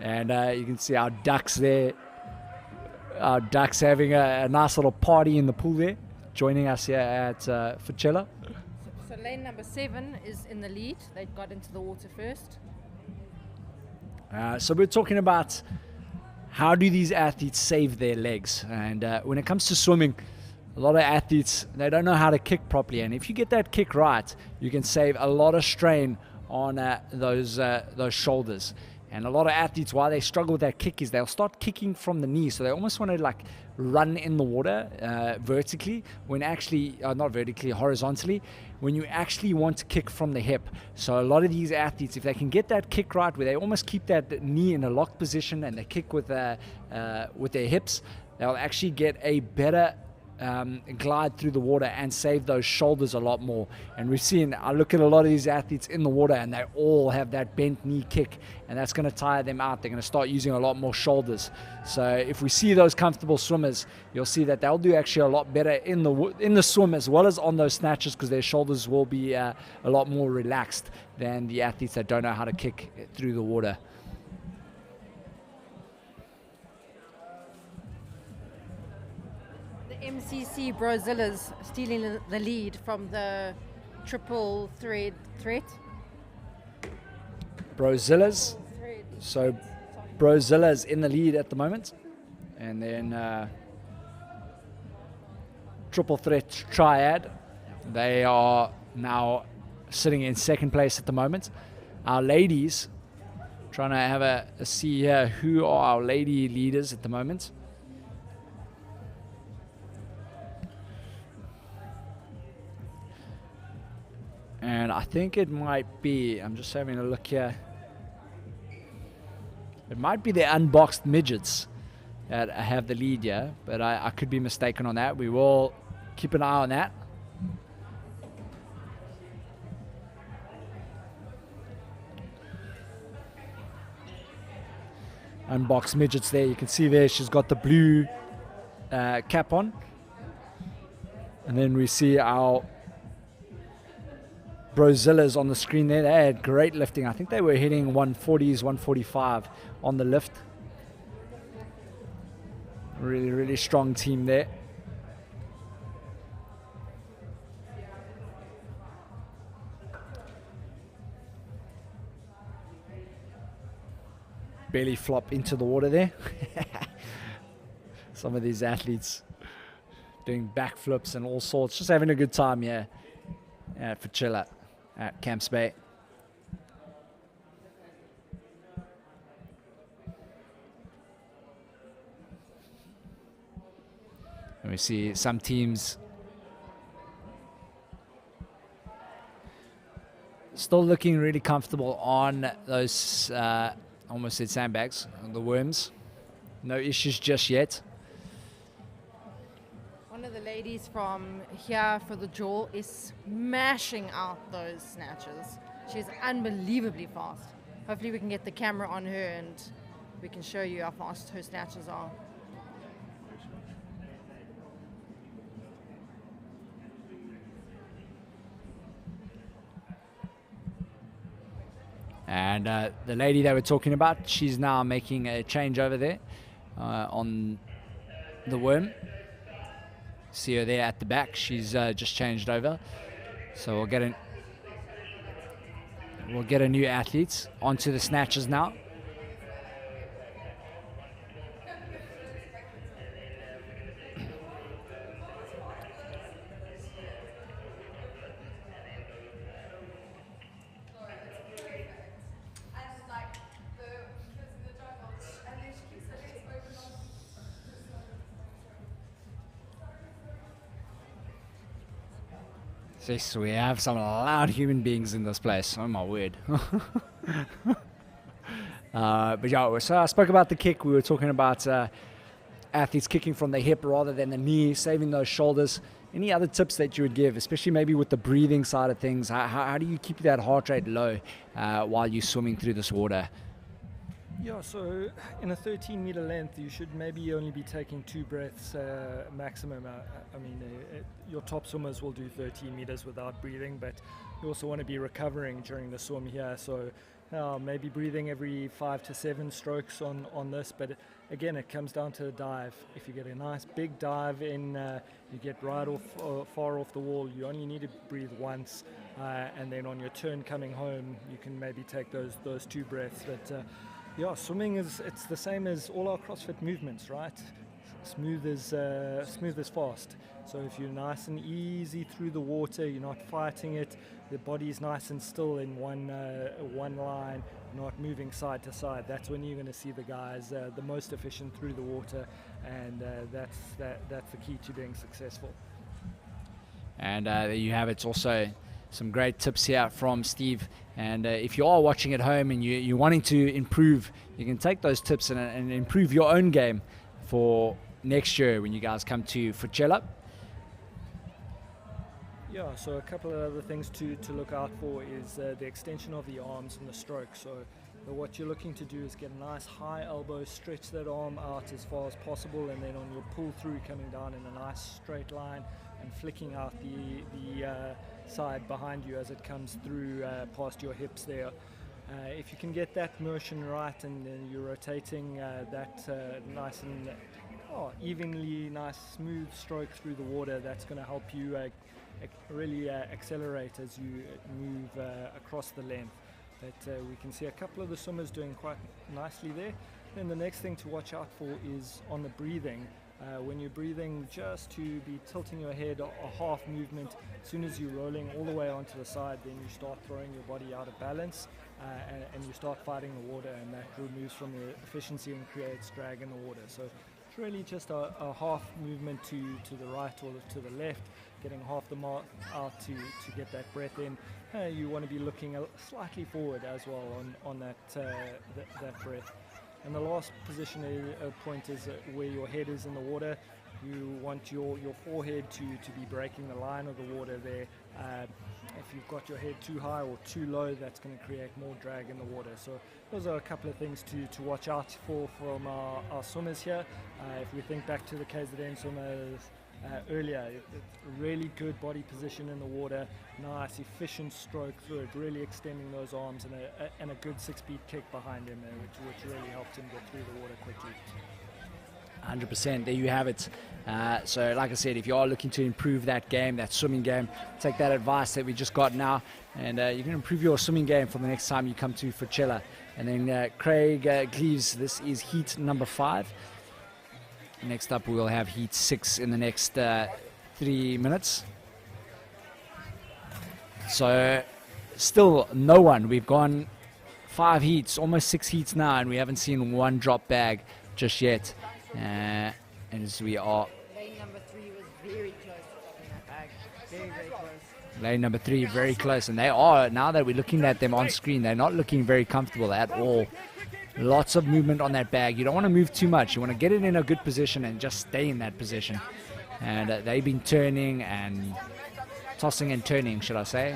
And you can see our ducks there. Our ducks having a nice little party in the pool there, joining us here at Fitchella. So lane number 7 is in the lead. They got into the water first. So we're talking about how do these athletes save their legs. And when it comes to swimming, a lot of athletes, they don't know how to kick properly. And if you get that kick right, you can save a lot of strain on those shoulders. And a lot of athletes, why they struggle with that kick is they'll start kicking from the knee. So they almost want to like run in the water vertically, when actually, not vertically, horizontally, when you actually want to kick from the hip. So a lot of these athletes, if they can get that kick right, where they almost keep that knee in a locked position and they kick with their hips, they'll actually get a better glide through the water and save those shoulders a lot more. And we've seen, I look at a lot of these athletes in the water and they all have that bent knee kick, and that's going to tire them out. They're going to start using a lot more shoulders. So if we see those comfortable swimmers, you'll see that they'll do actually a lot better in the swim as well as on those snatches, because their shoulders will be a lot more relaxed than the athletes that don't know how to kick through the water. MCC Brozillas stealing the lead from the triple threat. Brozillas. So Brozillas in the lead at the moment. And then triple threat triad. They are now sitting in second place at the moment. Our ladies, trying to have a see here who are our lady leaders at the moment. And I think it might be, I'm just having a look here, it might be the unboxed midgets that have the lead here, but I could be mistaken on that. We will keep an eye on that. Unboxed midgets there, you can see there she's got the blue cap on. And then we see our Brozillas on the screen there. They had great lifting. I think they were hitting 140s, 145 on the lift. Really, really strong team there. Belly flop into the water there. Some of these athletes doing backflips and all sorts, just having a good time here at Fitchella at Camps Bay. And we see some teams still looking really comfortable on those, almost said sandbags, the worms. No issues just yet. One of the ladies from here for the jaw is smashing out those snatches. She's unbelievably fast. Hopefully we can get the camera on her and we can show you how fast her snatches are. And the lady that we're talking about, she's now making a change over there on the worm. See her there at the back. She's just changed over. So we'll get a new athlete onto the snatches now. Yes, we have some loud human beings in this place. Oh my word. But yeah, so I spoke about the kick. We were talking about athletes kicking from the hip rather than the knee, saving those shoulders. Any other tips that you would give, especially maybe with the breathing side of things? How do you keep that heart rate low while you're swimming through this water? Yeah, so in a 13-meter length, you should maybe only be taking 2 breaths maximum. I mean, your top swimmers will do 13 meters without breathing, but you also want to be recovering during the swim here. So maybe breathing every 5 to 7 strokes on this. But again, it comes down to the dive. If you get a nice big dive in, you get right off, far off the wall, you only need to breathe once. And then on your turn coming home, you can maybe take those 2 breaths. But yeah, swimming it's the same as all our CrossFit movements, right? Smooth as fast. So if you're nice and easy through the water, you're not fighting it, the body's nice and still in one line, not moving side to side, that's when you're going to see the guys the most efficient through the water, and that's the key to being successful. And there you have it. Also some great tips here from Steve. And if you are watching at home and you're wanting to improve, you can take those tips and improve your own game for next year when you guys come to Fitchella. Yeah, so a couple of other things to look out for is the extension of the arms and the stroke. So what you're looking to do is get a nice high elbow, stretch that arm out as far as possible, and then on your pull through, coming down in a nice straight line and flicking out the side behind you as it comes through past your hips there. If you can get that motion right, and then you're rotating that nice and evenly, nice smooth stroke through the water, that's going to help you really accelerate as you move across the length. But we can see a couple of the swimmers doing quite nicely there. Then the next thing to watch out for is on the breathing. When you're breathing, just to be tilting your head a half movement. As soon as you're rolling all the way onto the side, then you start throwing your body out of balance, and you start fighting the water, and that removes from your efficiency and creates drag in the water. So it's really just a half movement to the right or to the left, getting half the mark out to get that breath in. You want to be looking slightly forward as well on that breath. And the last position point is where your head is in the water. You want your forehead to be breaking the line of the water there. If you've got your head too high or too low, that's going to create more drag in the water. So those are a couple of things to watch out for from our swimmers here. If we think back to the KZN swimmers earlier, really good body position in the water, nice efficient stroke through it, really extending those arms, and a good 6-beat kick behind him, which really helped him get through the water quickly. 100%. There you have it. So like I said, if you are looking to improve that game, that swimming game, take that advice that we just got now, and you can improve your swimming game for the next time you come to Fitchella. And then Craig Cleves, this is heat number 5. Next up, we'll have heat 6 in the next 3 minutes. So still no one. We've gone 5 heats, almost 6 heats now, and we haven't seen one drop bag just yet. And as we are... Lane number 3 was very close to dropping that bag. Very, very close. Lane number 3, very close. And they are, now that we're looking at them on screen, they're not looking very comfortable at all. Lots of movement on that bag. You don't want to move too much. You want to get it in a good position and just stay in that position. And they've been turning and tossing and turning, should I say.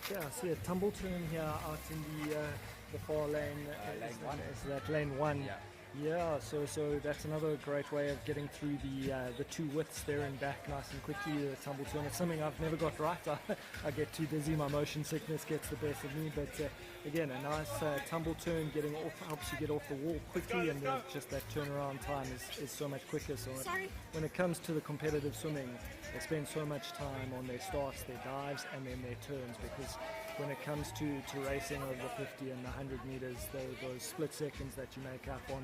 Yeah, I see a tumble turn here out in the far lane. Is that lane 1? Yeah, so that's another great way of getting through the 2 widths there and back nice and quickly. The tumble turn, it's something I've never got right. I get too dizzy, my motion sickness gets the best of me. But again, a nice tumble turn, getting off, helps you get off the wall quickly, and just that turnaround time is so much quicker. So when it comes to the competitive swimming, they spend so much time on their starts, their dives, and then their turns, because when it comes to racing over the 50 and the 100 meters, those split seconds that you make up on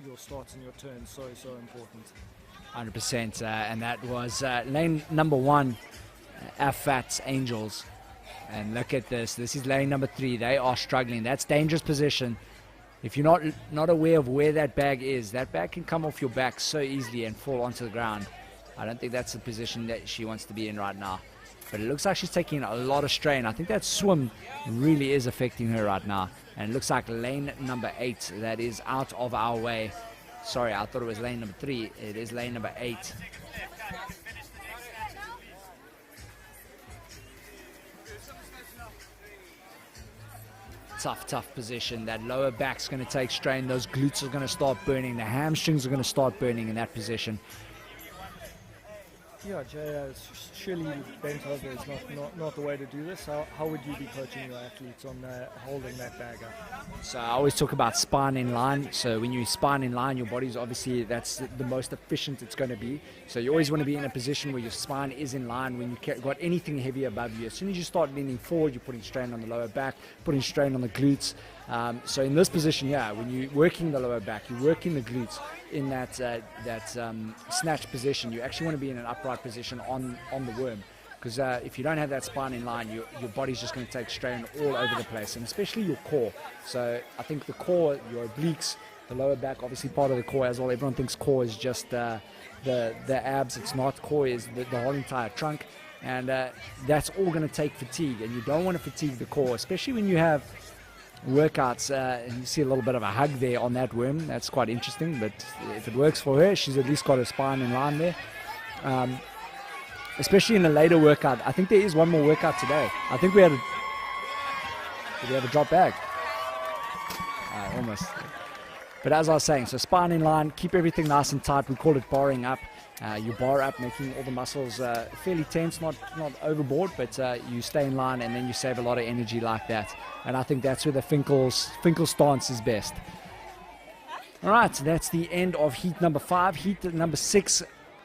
your starts and your turns, so important. 100%, and that was lane number 1, Afats Angels. And look at this. This is lane number 3. They are struggling. That's dangerous position. If you're not aware of where that bag is, that bag can come off your back so easily and fall onto the ground. I don't think that's the position that she wants to be in right now. But it looks like she's taking a lot of strain. I think that swim really is affecting her right now. And it looks like lane number 8 that is out of our way. Sorry, I thought it was lane number 3. It is lane number 8. tough position. That lower back's going to take strain. Those glutes are going to start burning. The hamstrings are going to start burning in that position. Yeah, Jay, surely bent over is not the way to do this. How would you be coaching your athletes on holding that bag up? So I always talk about spine in line. So when you spine in line, your body's obviously, that's the most efficient it's going to be. So you always want to be in a position where your spine is in line when you got anything heavy above you. As soon as you start leaning forward, you're putting strain on the lower back, putting strain on the glutes. So in this position, yeah, when you're working the lower back, you're working the glutes in that snatch position. You actually want to be in an upright position on the worm. Because if you don't have that spine in line, your body's just going to take strain all over the place, and especially your core. So I think the core, your obliques, the lower back, obviously part of the core as well. Everyone thinks core is just the abs. It's not. Core is the whole entire trunk, and that's all going to take fatigue, and you don't want to fatigue the core, especially when you have workouts. And you see a little bit of a hug there on that worm. That's quite interesting, but if it works for her, she's at least got her spine in line there. Especially in a later workout. I think there is one more workout today. I think did we have a drop bag? Almost. But as I was saying, so spine in line, keep everything nice and tight. We call it barring up. You bar up, making all the muscles fairly tense, not overboard, but you stay in line, and then you save a lot of energy like that. And I think that's where the Finkel stance is best. All right, so that's the end of heat number 5. Heat number 6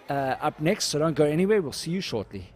up next, so don't go anywhere. We'll see you shortly.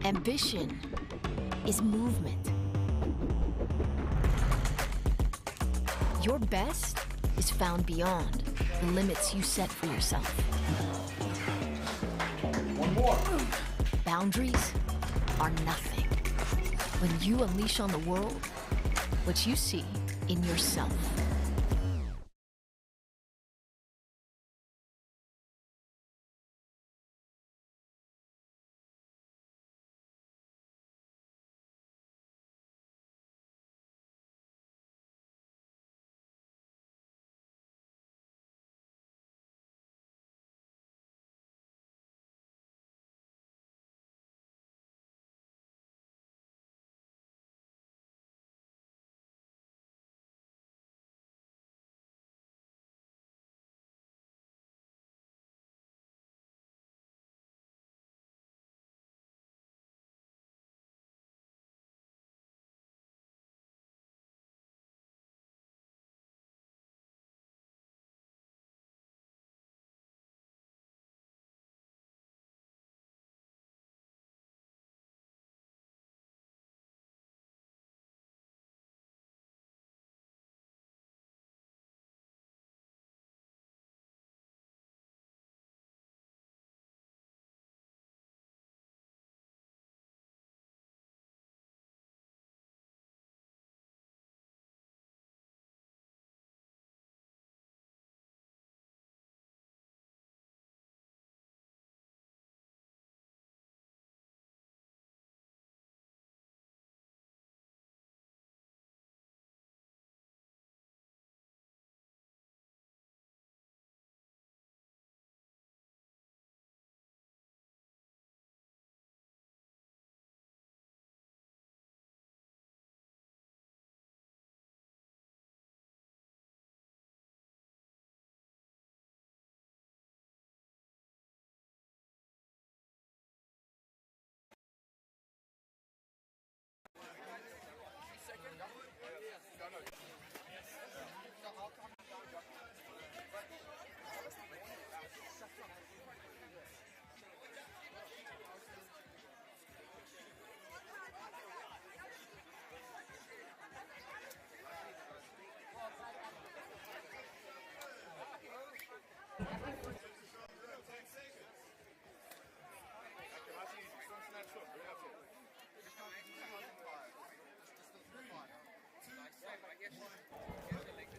Ambition is movement. Your best is found beyond the limits you set for yourself. One more. Boundaries are nothing when you unleash on the world what you see in yourself.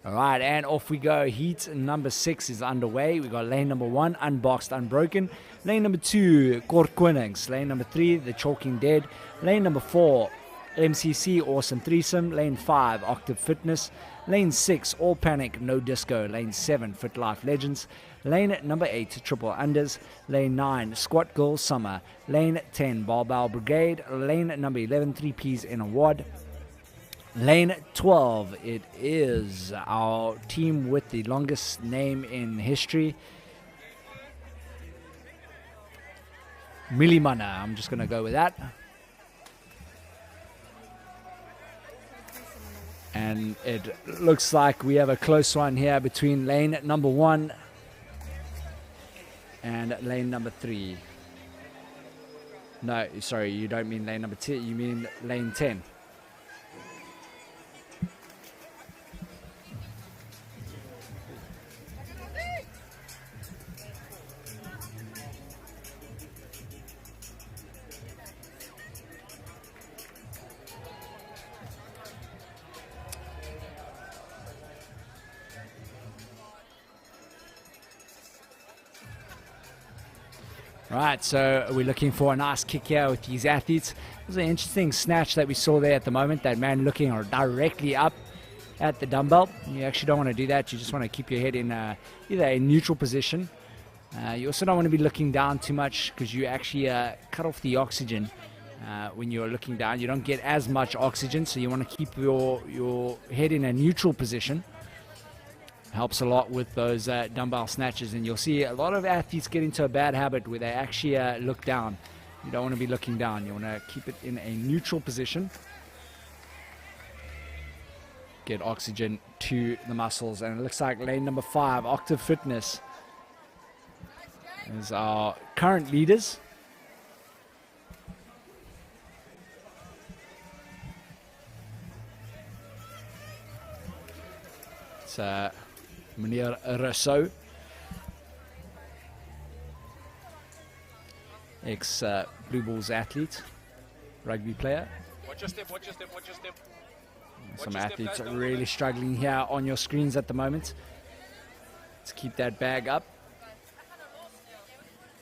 All right, and off we go. Heat number 6 is underway. We got lane number 1, Unboxed Unbroken. Lane number 2, Kortkonings. Lane number 3, The Chalking Dead. Lane number 4, MCC Awesome Threesome. Lane 5, Octave Fitness. Lane 6, All Panic No Disco. Lane 7, Fit Life Legends. Lane number 8, Triple Unders. Lane 9, Squat Girl Summer. Lane 10, Barbell Brigade. Lane number 11, 3Ps in a Wad. Lane 12, it is our team with the longest name in history. Milimana, I'm just going to go with that. And it looks like we have a close one here between lane number 1 and lane number 3. No, sorry, you don't mean lane number 2, you mean lane 10. Right, so we're looking for a nice kick here with these athletes. It was an interesting snatch that we saw there at the moment. That man looking directly up at the dumbbell. You actually don't want to do that. You just want to keep your head in either a neutral position. You also don't want to be looking down too much because you actually cut off the oxygen when you're looking down. You don't get as much oxygen, so you want to keep your head in a neutral position. Helps a lot with those dumbbell snatches, and you'll see a lot of athletes get into a bad habit where they actually look down. You don't want to be looking down. You want to keep it in a neutral position. Get oxygen to the muscles, and it looks like lane number 5, Octave Fitness, is our current leaders. It's Meneer Rousseau, ex Blue Bulls athlete, rugby player. Watch your step, watch your step, watch your step. Some athletes are really struggling here on your screens at the moment. Let's keep that bag up.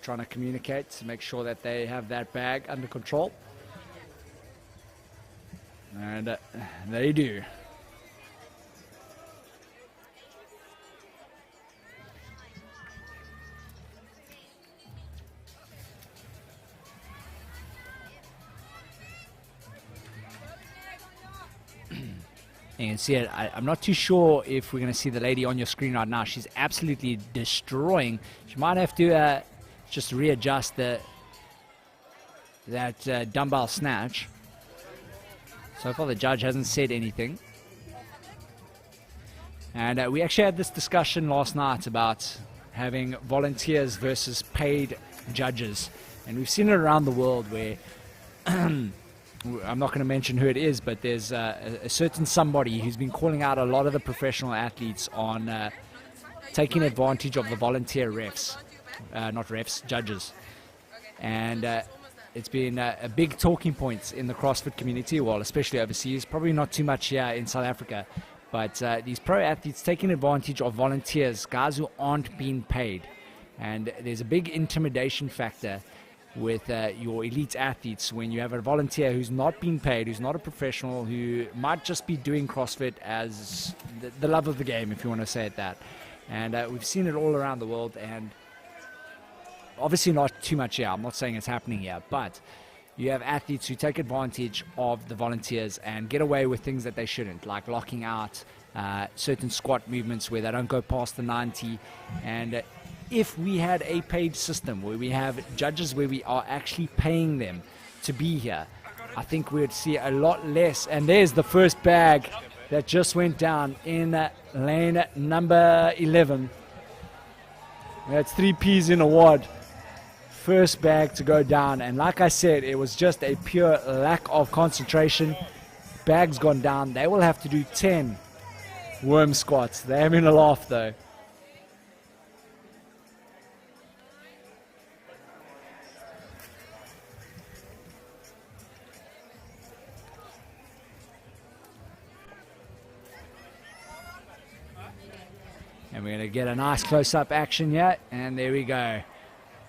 Trying to communicate to make sure that they have that bag under control. And they do. You can see it. I'm not too sure if we're going to see the lady on your screen right now. She's absolutely destroying. She might have to just readjust that dumbbell snatch. So far the judge hasn't said anything. And we actually had this discussion last night about having volunteers versus paid judges. And we've seen it around the world where I'm not going to mention who it is, but there's a certain somebody who's been calling out a lot of the professional athletes on taking advantage of the volunteer refs, not refs, judges. And it's been a big talking point in the CrossFit community, well, especially overseas, probably not too much here in South Africa, but these pro athletes taking advantage of volunteers, guys who aren't being paid. And there's a big intimidation factor with your elite athletes when you have a volunteer who's not being paid, who's not a professional, who might just be doing CrossFit as the love of the game, if you want to say it that. And we've seen it all around the world, and obviously not too much here. I'm not saying it's happening here, but you have athletes who take advantage of the volunteers and get away with things that they shouldn't, like locking out certain squat movements where they don't go past the 90. And if we had a paid system where we have judges where we are actually paying them to be here, I think we would see a lot less. And there's the first bag that just went down in lane number 11. That's 3 Ps in a wad. First bag to go down. And like I said, it was just a pure lack of concentration. Bag's gone down. They will have to do 10 worm squats. They're having a laugh though. And we're going to get a nice close-up action here. And there we go.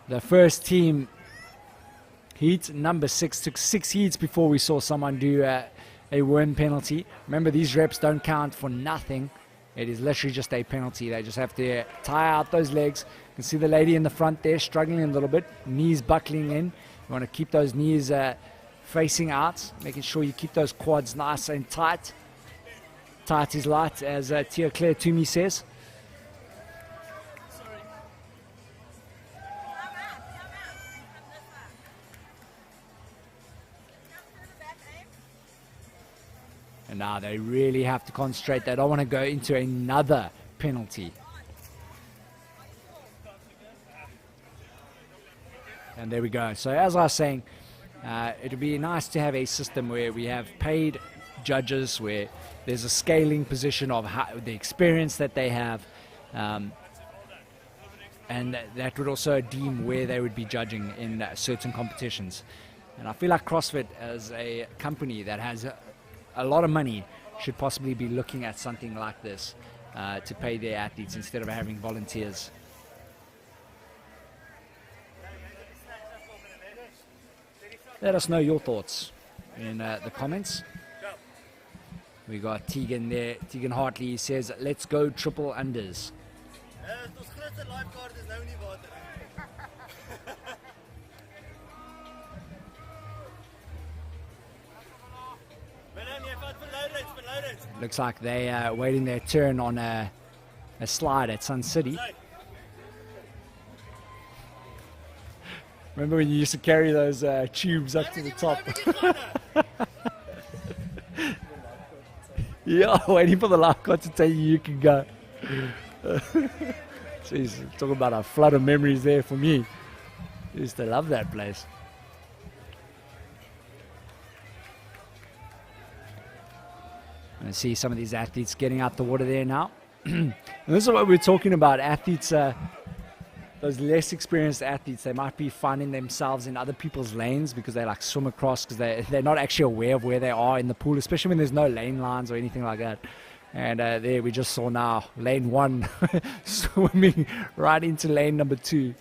The first team, heat number 6, took 6 heats before we saw someone do a win penalty. Remember, these reps don't count for nothing. It is literally just a penalty. They just have to tie out those legs. You can see the lady in the front there struggling a little bit. Knees buckling in. You want to keep those knees facing out, making sure you keep those quads nice and tight. Tight is light, as Tia Claire Toomey says. And now they really have to concentrate. They don't want to go into another penalty. And there we go. So as I was saying, it would be nice to have a system where we have paid judges, where there's a scaling position of the experience that they have, and that would also deem where they would be judging in certain competitions. And I feel like CrossFit, as a company that has a lot of money, should possibly be looking at something like this to pay their athletes instead of having volunteers. Let us know your thoughts in the comments. We got Tegan there. Tegan Hartley says, let's go triple unders. Looks like they are waiting their turn on a slide at Sun City. Remember when you used to carry those tubes up to the top? Yeah, waiting for the lifeguard to tell you can go. Jeez, talking about a flood of memories there for me. I used to love that place. I see some of these athletes getting out the water there now. And this is what we're talking about. Athletes, those less experienced athletes, they might be finding themselves in other people's lanes because they like swim across, because they're not actually aware of where they are in the pool, especially when there's no lane lines or anything like that. And there we just saw now lane 1 swimming right into lane number 2.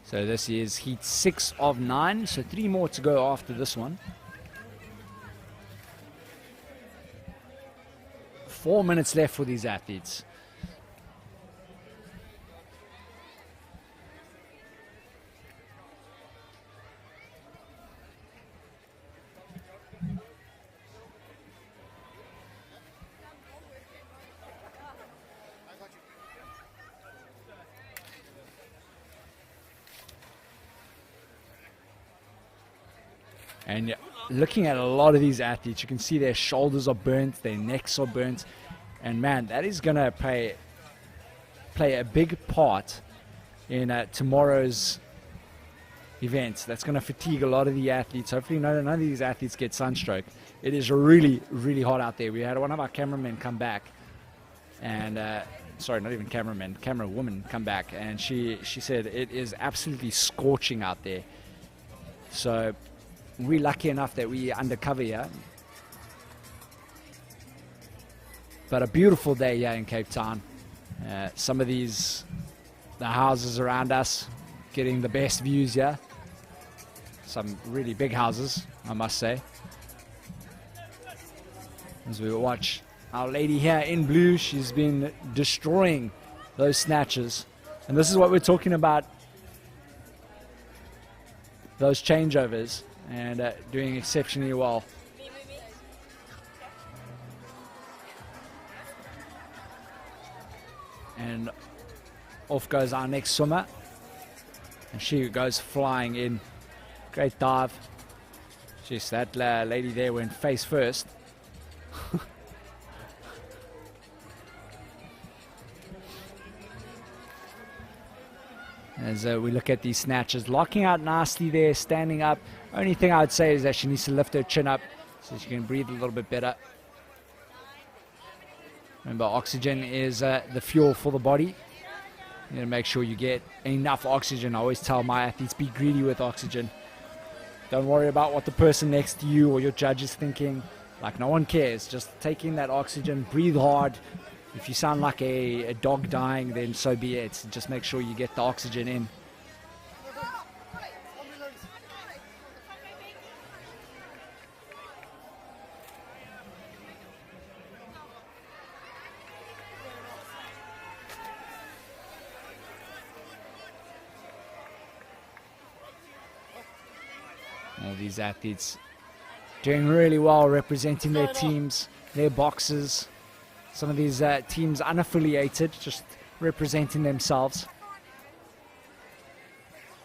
So this is heat 6 of 9, so 3 more to go after this one. 4 minutes left for these athletes. And looking at a lot of these athletes, you can see their shoulders are burnt, their necks are burnt. And man, that is going to play a big part in tomorrow's event. That's going to fatigue a lot of the athletes. Hopefully none of these athletes get sunstroke. It is really, really hot out there. We had one of our cameramen come back. And, sorry, not even cameraman, camera woman come back. And she said it is absolutely scorching out there. So we're lucky enough that we're undercover here. But a beautiful day here in Cape Town. Some of the houses around us, getting the best views here. Some really big houses, I must say. As we watch our lady here in blue, she's been destroying those snatches. And this is what we're talking about. Those changeovers. And doing exceptionally well. And off goes our next swimmer. And she goes flying in. Great dive. Jeez, that lady there went face first. As we look at these snatches, locking out nicely there, standing up. Only thing I would say is that she needs to lift her chin up so you can breathe a little bit better. Remember, oxygen is the fuel for the body. You gotta make sure you get enough oxygen. I always tell my athletes, be greedy with oxygen. Don't worry about what the person next to you or your judge is thinking. Like, no one cares. Just take in that oxygen, breathe hard. If you sound like a dog dying, then so be it. Just make sure you get the oxygen in. All these athletes doing really well, representing their teams, their boxes. Some of these teams unaffiliated, just representing themselves.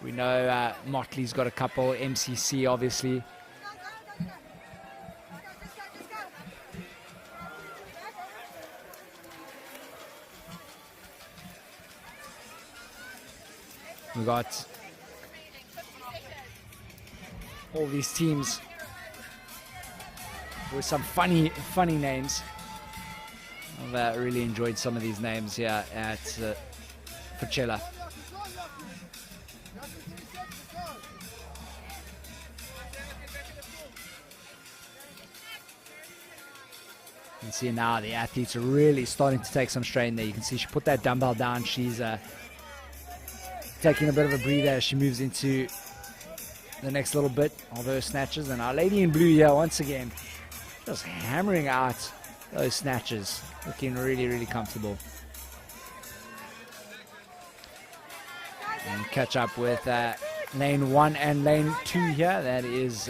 We know Motley's got a couple, MCC obviously. We got all these teams with some funny names. I've really enjoyed some of these names here at Fitchella. You can see now the athletes are really starting to take some strain there. You can see she put that dumbbell down. She's taking a bit of a breather as she moves into the next little bit of her snatches. And our lady in blue here once again just hammering out those snatches, looking really comfortable. And catch up with lane 1 and lane 2 here. That is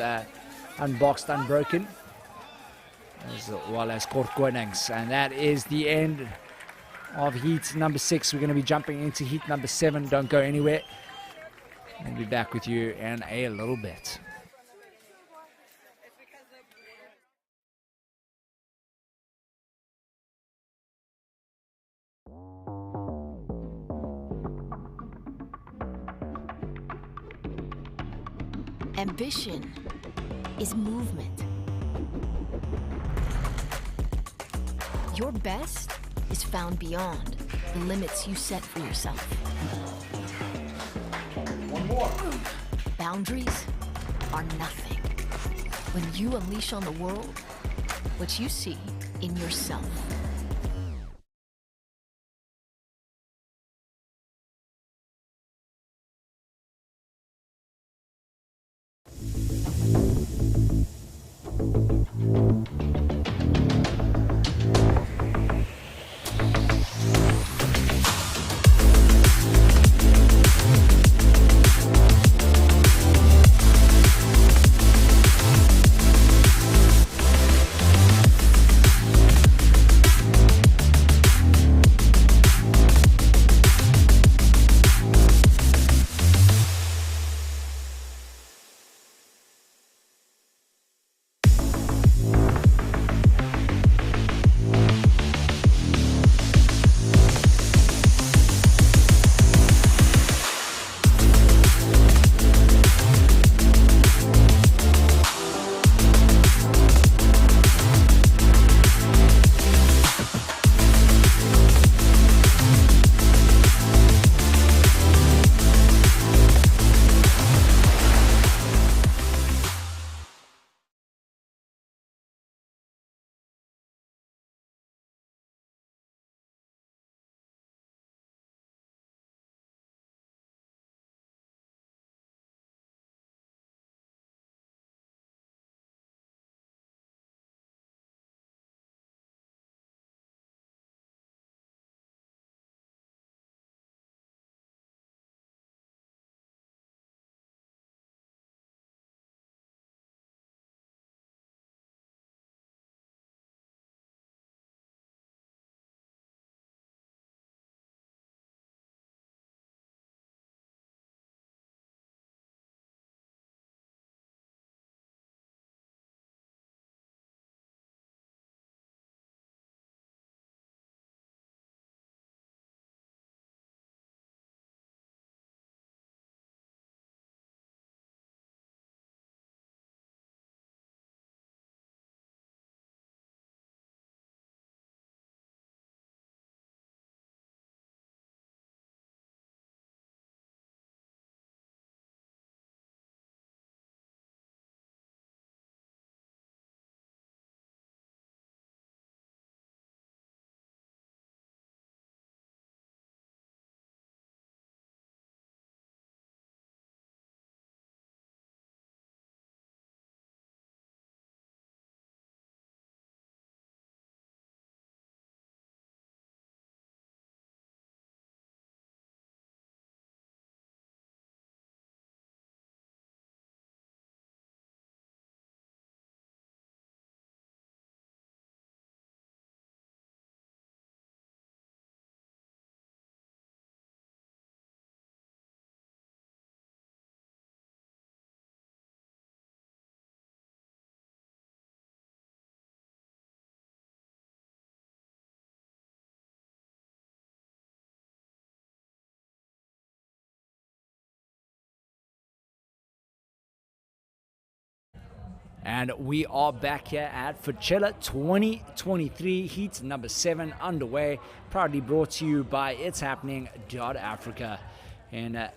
Unboxed Unbroken, as well as Kort Konings. And that is the end of heat number 6. We're going to be jumping into heat number 7. Don't go anywhere. I'll be back with you in a little bit. Ambition is movement. Your best is found beyond the limits you set for yourself. One more. Boundaries are nothing when you unleash on the world what you see in yourself. And we are back here at Fitchella 2023, heat number 7 underway, proudly brought to you by ItsHappening.Africa. And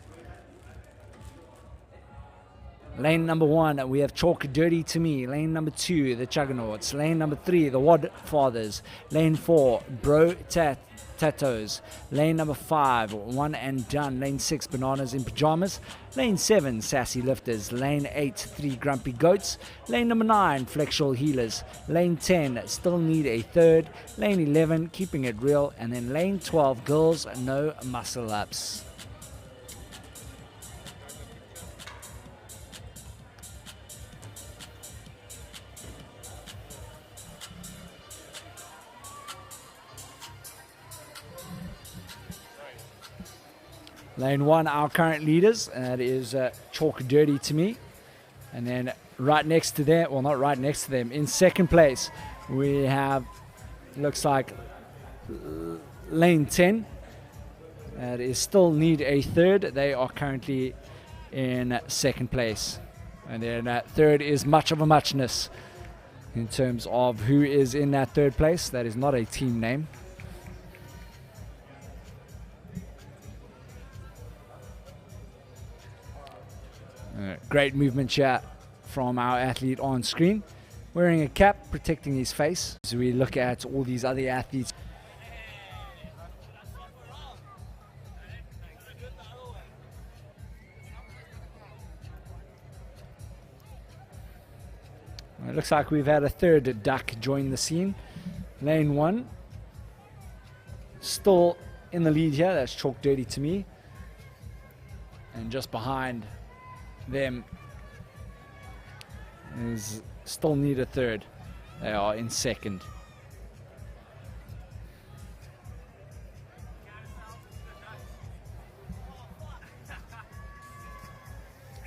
lane number 1, we have Chalk Dirty to Me. Lane number 2, the Juggernauts. Lane number 3, the Wad Fathers. Lane 4, Bro Tatos. Lane number 5, One and Done. Lane 6, Bananas in Pajamas. Lane 7, Sassy Lifters. Lane 8, 3 Grumpy Goats. Lane number 9, Flexual Healers. Lane 10, Still Need a Third. Lane 11, Keeping It Real. And then lane 12, Girls No Muscle Ups. Lane 1, our current leaders, and that is Chalk Dirty to Me. And then right next to them, well, not right next to them, in second place, we have, looks like lane 10. That is Still Need a Third. They are currently in second place. And then third is Much of a Muchness. In terms of who is in that third place, that is not a team name. Great movement here from our athlete on screen, wearing a cap protecting his face. As we look at all these other athletes, it looks like we've had a third duck join the scene. Lane 1 still in the lead here, that's Chalk Dirty to Me, and just behind them is Still Need a Third. They are in second.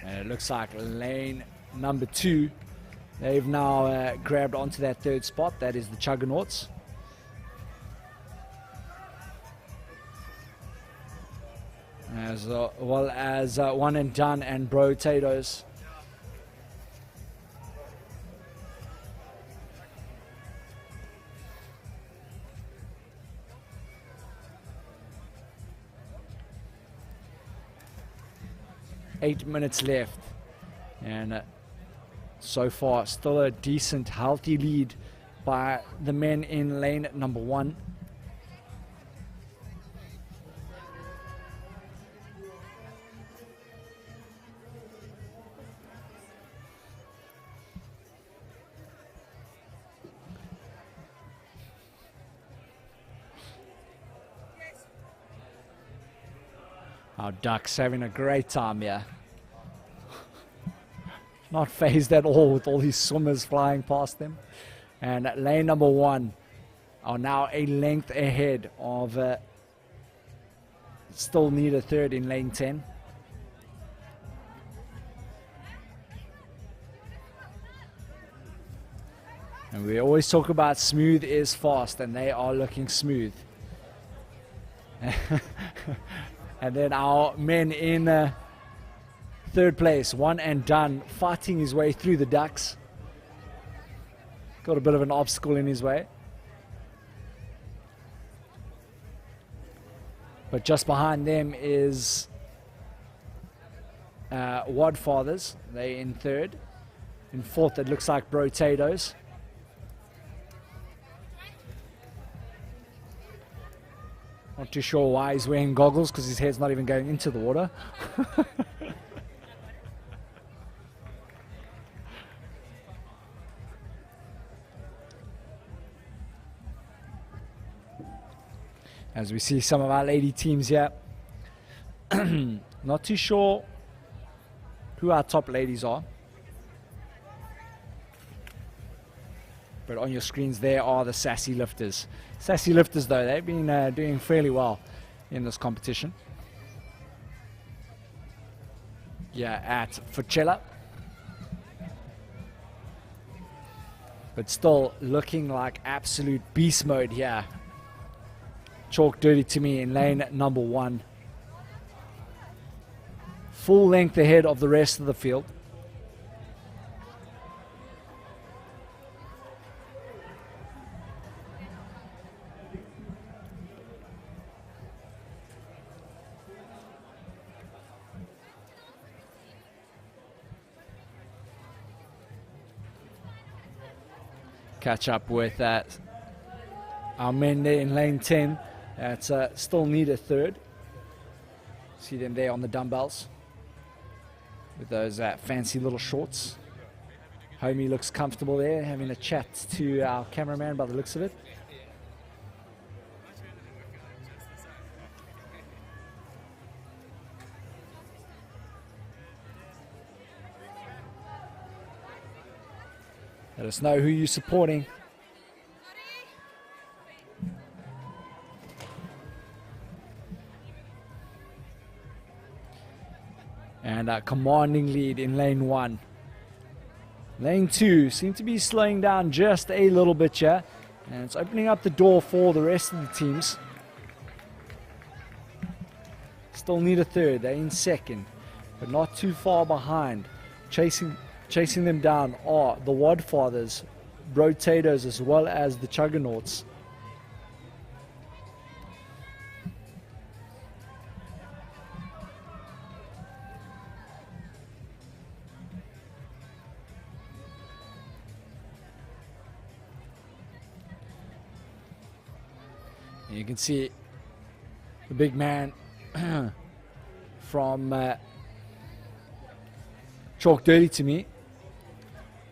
And it looks like lane number 2, they've now grabbed onto that third spot. That is the Juggernauts. As well as One and Done and Bro Tatos. Eight minutes left, and so far still a decent, healthy lead by the men in lane number 1. Our ducks having a great time here. Not phased at all with all these swimmers flying past them. And lane number 1 are now a length ahead of Still Need a Third in lane 10. And we always talk about smooth is fast, and they are looking smooth. And then our men in third place, One and Done, fighting his way through the ducks. Got a bit of an obstacle in his way. But just behind them is Wad Fathers. They in third. In fourth, it looks like Bro Tatos. Not too sure why he's wearing goggles, because his head's not even going into the water. As we see some of our lady teams here. Not too sure who our top ladies are. But on your screens there are the Sassy Lifters. Sassy Lifters, though, they've been doing fairly well in this competition. Yeah, at Fitchella. But still looking like absolute beast mode here. Chalk Dirty to Me in lane number 1. Full length ahead of the rest of the field. catch up with our men there in lane 10 that still need a third. See them there on the dumbbells with those fancy little shorts. Homie looks comfortable there, having a chat to our cameraman by the looks of it. Let us know who you're supporting. And a commanding lead in lane 1. Lane 2 seem to be slowing down just a little bit here. And it's opening up the door for the rest of the teams. Still need a third. They're in second, but not too far behind. Chasing them down are the Wadfathers, Brotatoes, as well as the Chuggernauts. You can see the big man from Chalk Dirty to me.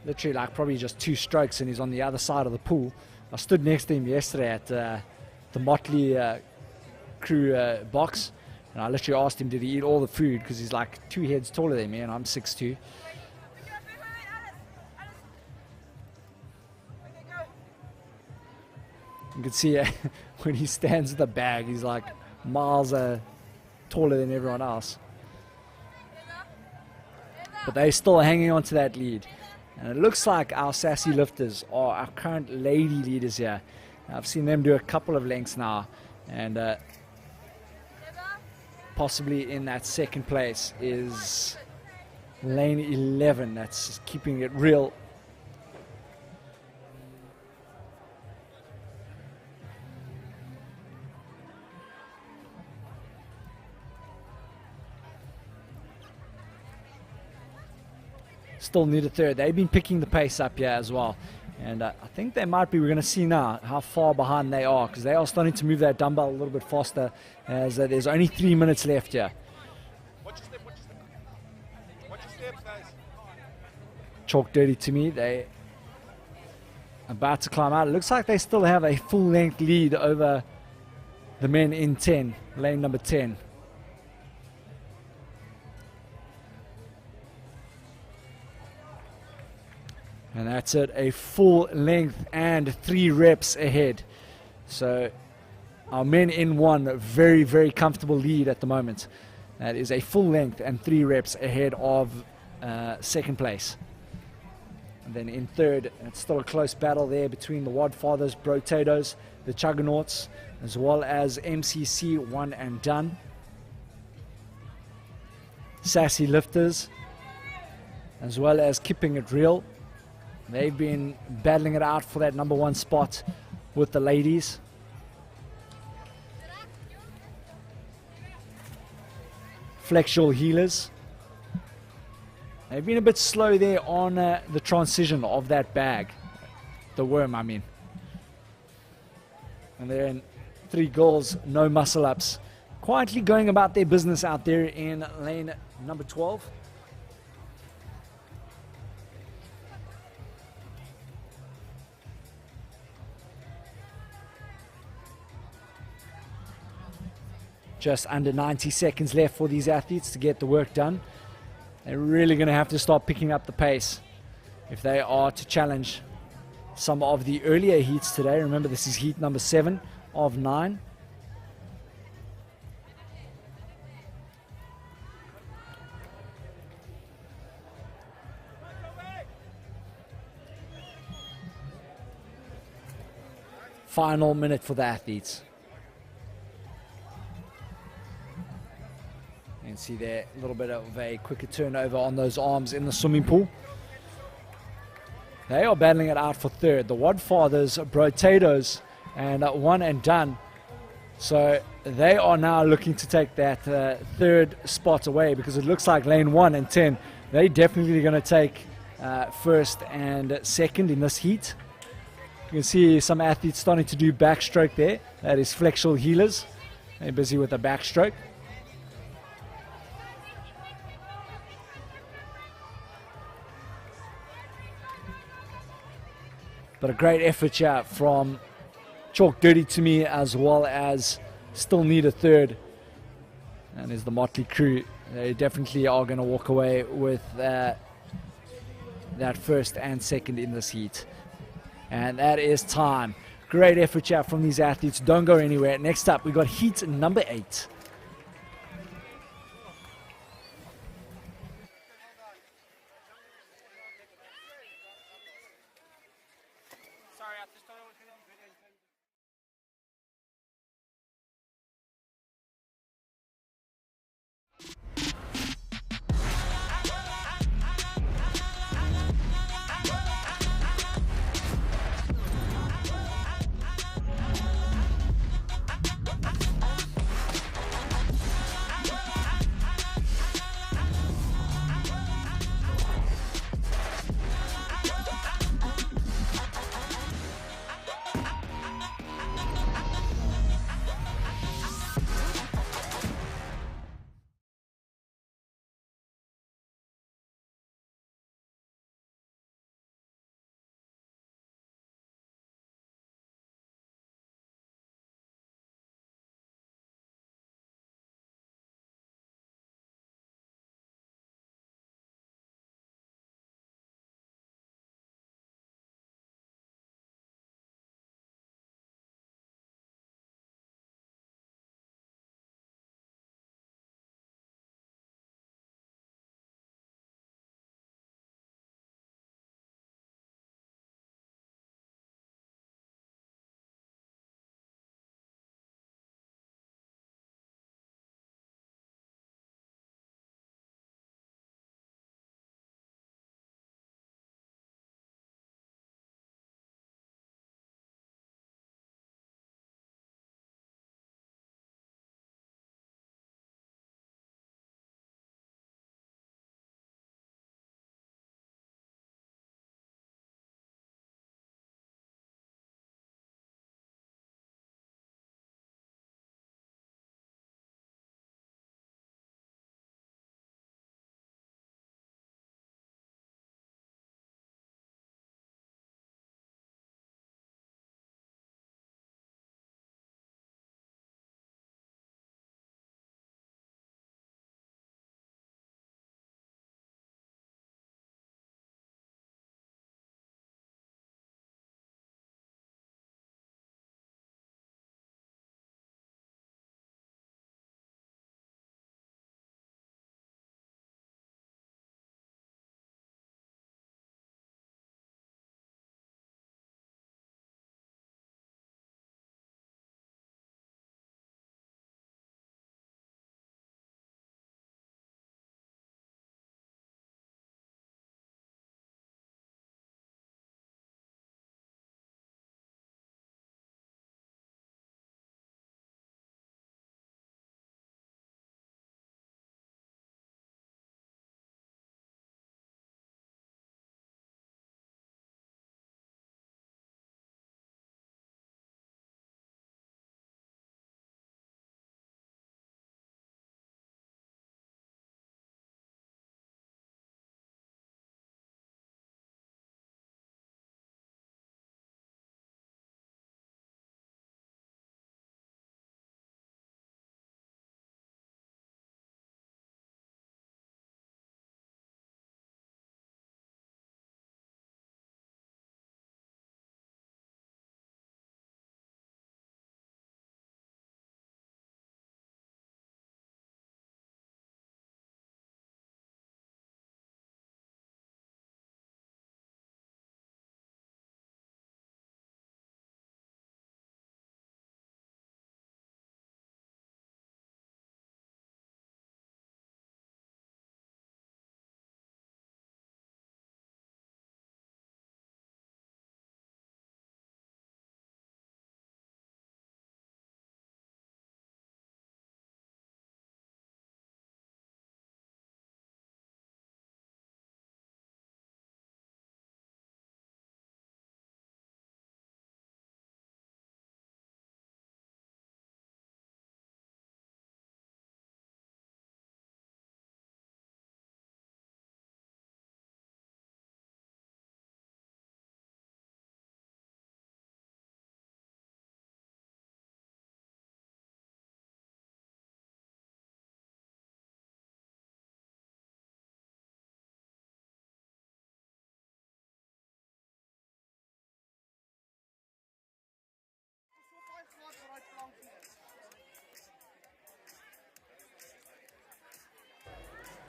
Literally like probably just 2 strokes and he's on the other side of the pool. I stood next to him yesterday at the Motley crew box, and I literally asked him did he eat all the food, because he's like 2 heads taller than me and I'm 6'2". You can see when he stands with the bag, he's like miles taller than everyone else. But they're still hanging on to that lead. And it looks like our Sassy Lifters are our current lady leaders here. I've seen them do a couple of lengths now. And possibly in that second place is lane 11. That's keeping it real. Still need a third. They've been picking the pace up here as well, and I think they might be. We're going to see now how far behind they are, because they are starting to move that dumbbell a little bit faster, as there's only 3 minutes left here. Watch your step, watch your step. Watch your steps, guys. Chalk Dirty to me. They about to climb out. It looks like they still have a full length lead over the men in 10, lane number 10. And that's it, a full length and 3 reps ahead. So our men in 1, a very, very comfortable lead at the moment. That is a full length and 3 reps ahead of second place. And then in third, it's still a close battle there between the Wadfathers, Brotatoes, the Chuggernauts, as well as MCC, One and Done. Sassy Lifters, as well as Keeping It Real. They've been battling it out for that number 1 spot with the ladies. Flexual Healers. They've been a bit slow there on the transition of that bag. The worm, I mean. And then 3 girls, no muscle ups. Quietly going about their business out there in lane number 12. Just under 90 seconds left for these athletes to get the work done. They're really going to have to start picking up the pace if they are to challenge some of the earlier heats today. Remember, this is heat number 7 of 9. Final minute for the athletes. You can see there a little bit of a quicker turnover on those arms in the swimming pool. They are battling it out for third. The Wadfathers, Brotatoes, and One and Done. So they are now looking to take that third spot away, because it looks like lane 1 and 10, they're definitely going to take first and second in this heat. You can see some athletes starting to do backstroke there. That is flexural healers. They're busy with the backstroke. But a great effort here from Chalk Dirty to me, as well as Still Need a Third. And there's the Motley crew. They definitely are going to walk away with that first and second in this heat. And that is time. Great effort here from these athletes. Don't go anywhere. Next up, we got heat number 8.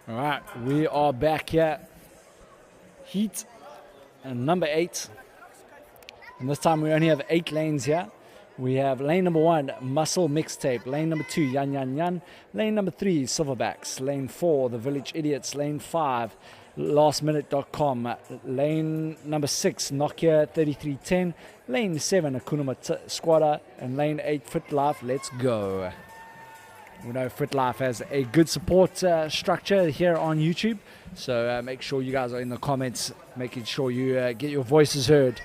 All right, we are back here. Heat and number 8. And this time we only have 8 lanes here. We have lane number 1, Muscle Mixtape. Lane number 2, Yan Yan Yan. Lane number 3, Silverbacks. Lane 4, The Village Idiots. Lane 5, lastminute.com. Lane number 6, Nokia 3310. Lane 7, Akuna Squatter. And lane 8, Fit Life. Let's go. We know Fit Life has a good support structure here on YouTube. So make sure you guys are in the comments, making sure you get your voices heard.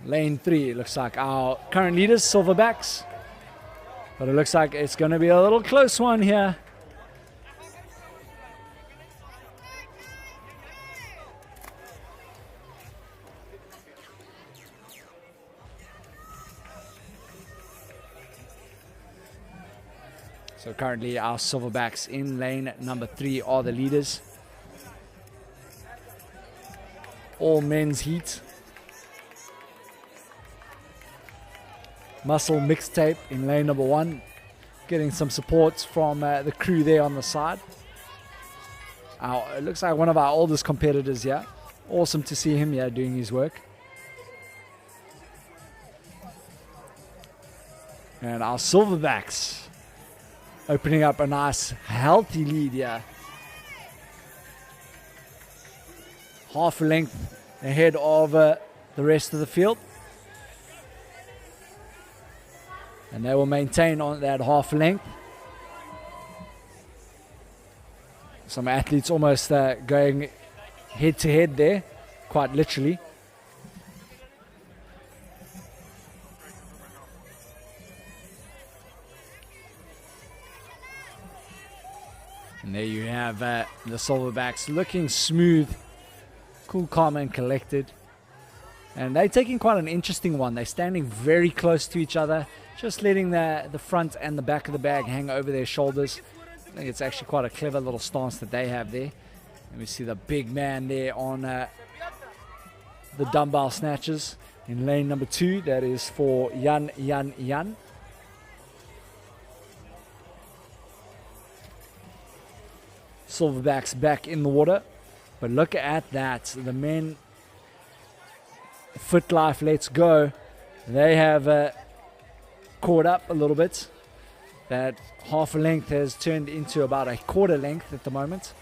Lane 3, it looks like our current leaders, Silverbacks. But it looks like it's going to be a little close one here. So currently our Silverbacks in lane number 3 are the leaders. All men's heat. Muscle Mixtape in lane number 1. Getting some support from the crew there on the side. It looks like one of our oldest competitors here. Awesome to see him here doing his work. And our Silverbacks opening up a nice healthy lead here. Half a length ahead of the rest of the field. And they will maintain on that half length. Some athletes almost going head to head there, quite literally. And there you have the Silverbacks looking smooth, cool, calm and collected. And they're taking quite an interesting one. They're standing very close to each other, just letting the front and the back of the bag hang over their shoulders. I think it's actually quite a clever little stance that they have there. And we see the big man there on the dumbbell snatches in lane number 2. That is for Yan Yan Yan. Silverbacks back in the water. But look at that. The men, Fit Life, let's go. They have caught up a little bit. That half a length has turned into about a quarter length at the moment.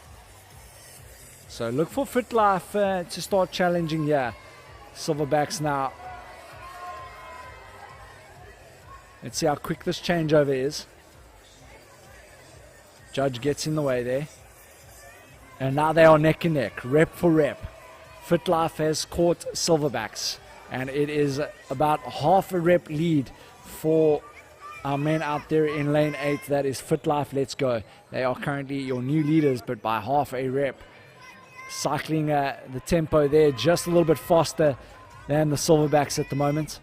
So look for Fit Life to start challenging here. Silverbacks now. Let's see how quick this changeover is. Judge gets in the way there. And now they are neck and neck, rep for rep. Fit Life has caught Silverbacks. And it is about half a rep lead for our men out there in lane 8. That is Fit Life, let's go. They are currently your new leaders, but by half a rep. Cycling the tempo there just a little bit faster than the Silverbacks at the moment.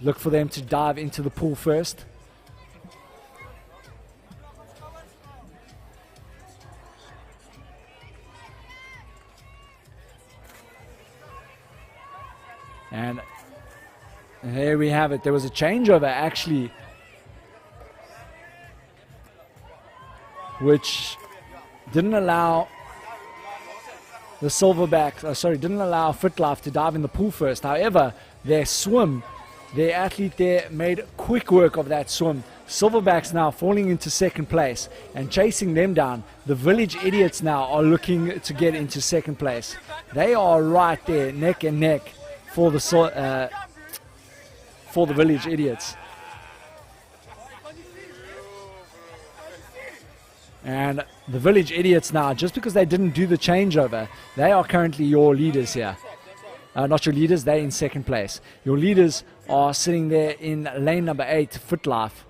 Look for them to dive into the pool first. And there we have it. There was a changeover actually, which didn't allow the Silverbacks, didn't allow Fit Life to dive in the pool first. However, their swim, their athlete there made quick work of that swim. Silverbacks now falling into second place and chasing them down. The Village Idiots now are looking to get into second place. They are right there, neck and neck for the Village Idiots. And the Village Idiots now, just because they didn't do the changeover, they are currently your leaders here. Not your leaders, they're in second place. Your leaders are sitting there in lane number 8, Fit Life.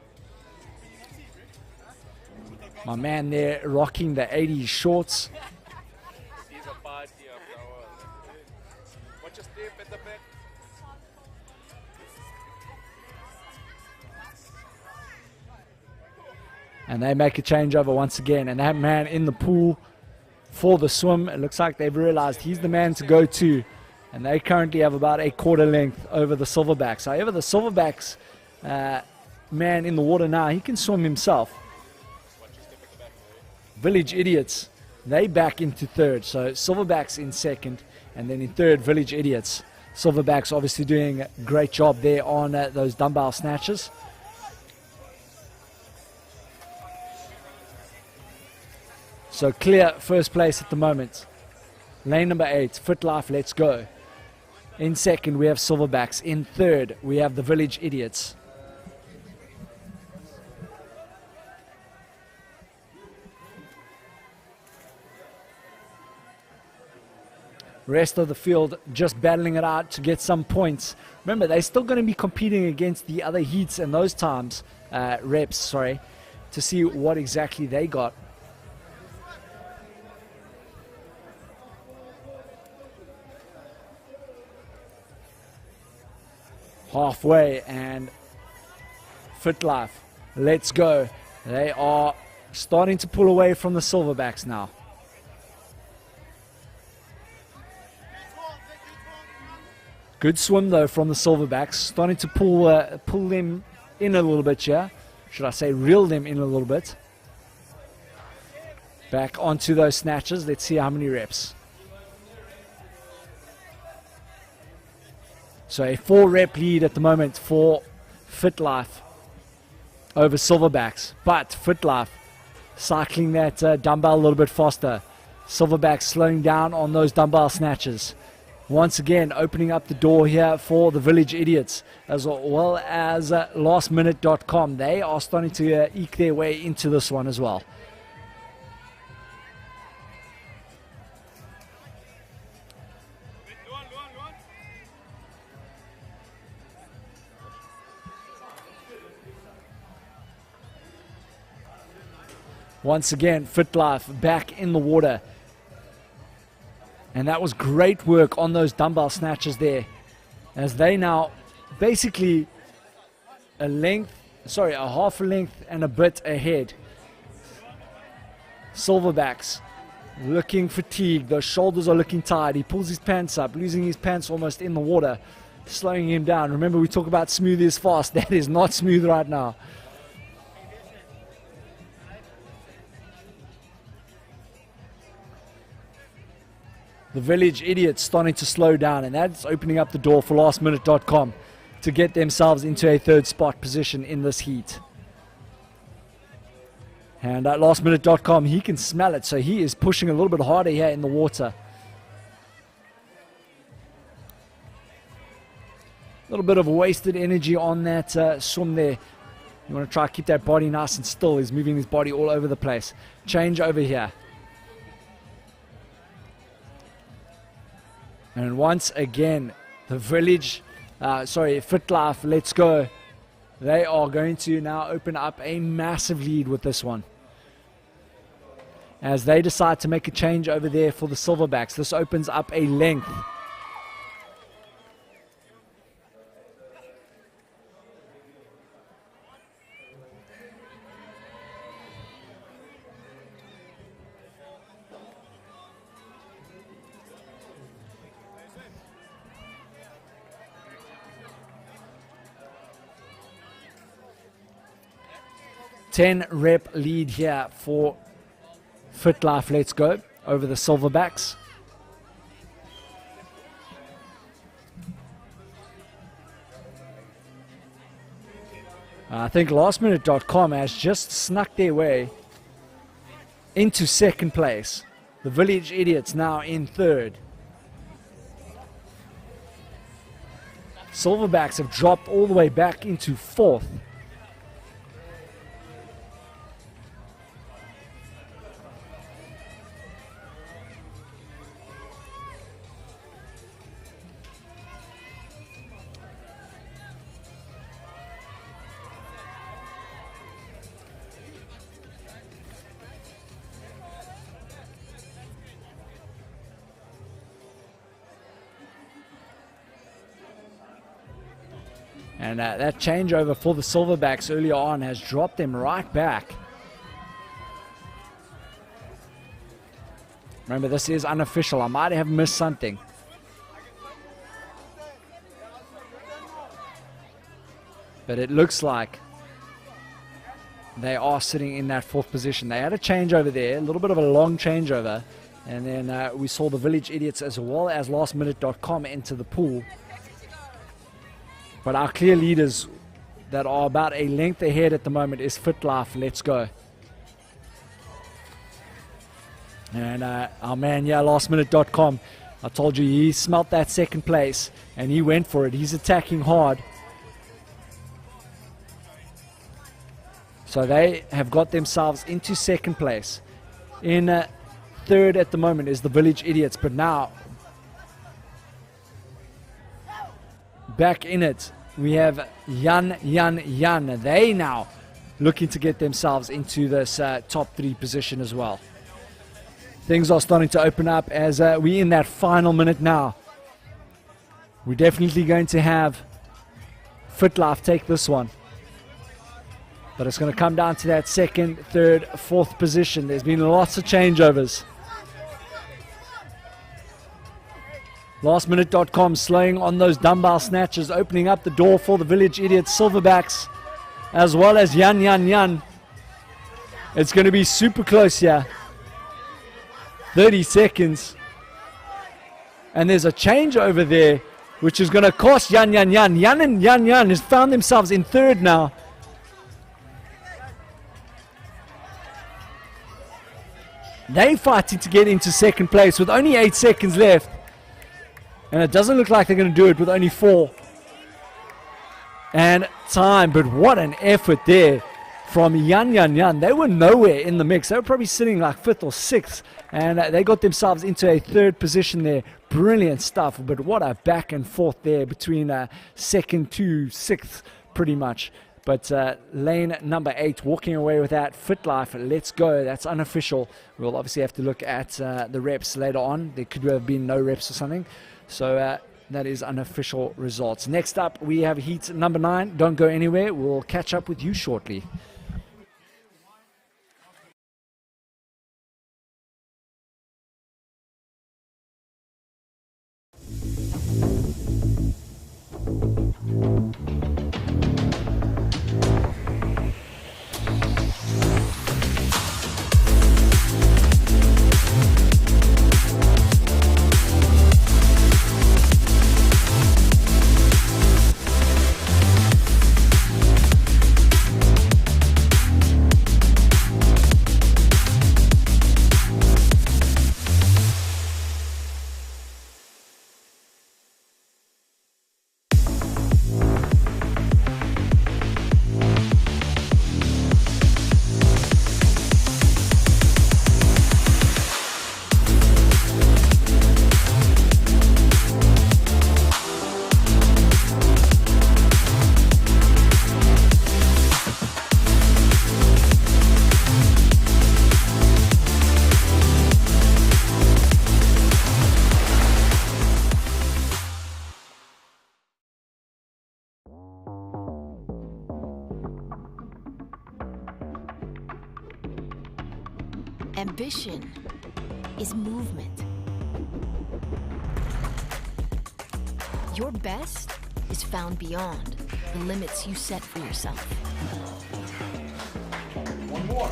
My man there rocking the 80s shorts. And they make a changeover once again. And that man in the pool for the swim, it looks like they've realized he's the man to go to And they currently have about a quarter length over the Silverbacks. However, the Silverbacks man in the water now, he can swim himself. Village Idiots, they back into third. So Silverbacks in second, and then in third, Village Idiots. Silverbacks obviously doing a great job there on those dumbbell snatches. So clear first place at the moment. Lane number 8, Fit Life, Let's Go. In second, we have Silverbacks. In third, we have the Village Idiots. Rest of the field just battling it out to get some points. Remember, they're still going to be competing against the other heats and those times, reps, to see what exactly they got. Halfway, and Fit Life, Let's Go. They are starting to pull away from the Silverbacks now. Good swim though from the Silverbacks, starting to pull them in a little bit here. Should I say reel them in a little bit. Back onto those snatches. Let's see how many reps. So a 4-rep lead at the moment for Fit Life over Silverbacks. But Fit Life cycling that dumbbell a little bit faster. Silverbacks slowing down on those dumbbell snatches. Once again, opening up the door here for the Village Idiots, as well as lastminute.com. They are starting to eke their way into this one as well. Once again, Fit Life back in the water. And that was great work on those dumbbell snatches there, as they now basically a half a length and a bit ahead. Silverbacks looking fatigued. Those shoulders are looking tired. He pulls his pants up, losing his pants almost in the water, slowing him down. Remember, we talk about smooth is fast. That is not smooth right now. The Village Idiots starting to slow down, and that's opening up the door for lastminute.com to get themselves into a third spot position in this heat. And at lastminute.com, he can smell it, so he is pushing a little bit harder here in the water. A little bit of wasted energy on that swim there. You want to try to keep that body nice and still. He's moving his body all over the place. Change over here. And once again, the Fit Life, Let's Go. They are going to now open up a massive lead with this one, as they decide to make a change over there for the Silverbacks. This opens up a length. Rep lead here for Fit Life, Let's Go over the Silverbacks. I think lastminute.com has just snuck their way into second place. The Village Idiots now in third. Silverbacks have dropped all the way back into fourth. And that changeover for the Silverbacks earlier on has dropped them right back. Remember, this is unofficial. I might have missed something. But it looks like they are sitting in that 4th position. They had a changeover there, a little bit of a long changeover. And then we saw the Village Idiots as well as lastminute.com enter the pool. But our clear leaders that are about a length ahead at the moment is Fit Life. Let's go. And our man, lastminute.com, I told you he smelt that 2nd place and he went for it. He's attacking hard. So they have got themselves into 2nd place. In 3rd at the moment is the Village Idiots, but now back in it we have Yan. They now looking to get themselves into this top 3 position as well. Things are starting to open up as we're in that final minute now. We're definitely going to have Fit Life take this one. But it's going to come down to that 2nd, 3rd, 4th position. There's been lots of changeovers. Lastminute.com slowing on those dumbbell snatches, opening up the door for the Village Idiots Silverbacks, as well as Yan. It's going to be super close here. 30 seconds. And there's a change over there, which is going to cost Yan. Yan has found themselves in 3rd now. They fighting to get into 2nd place with only 8 seconds left. And it doesn't look like they're going to do it with only 4. And time, but what an effort there from Yan. They were nowhere in the mix. They were probably sitting like 5th or 6th. And they got themselves into a 3rd position there. Brilliant stuff. But what a back and forth there between 2nd to 6th pretty much. But lane number 8 walking away with that. Fit Life, let's go. That's unofficial. We'll obviously have to look at the reps later on. There could have been no reps or something. So that is unofficial results. Next up, we have heat number 9. Don't go anywhere. We'll catch up with you shortly. Ambition is movement. Your best is found beyond the limits you set for yourself. One more.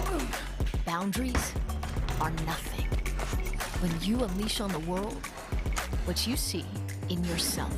Boundaries are nothing when you unleash on the world what you see in yourself.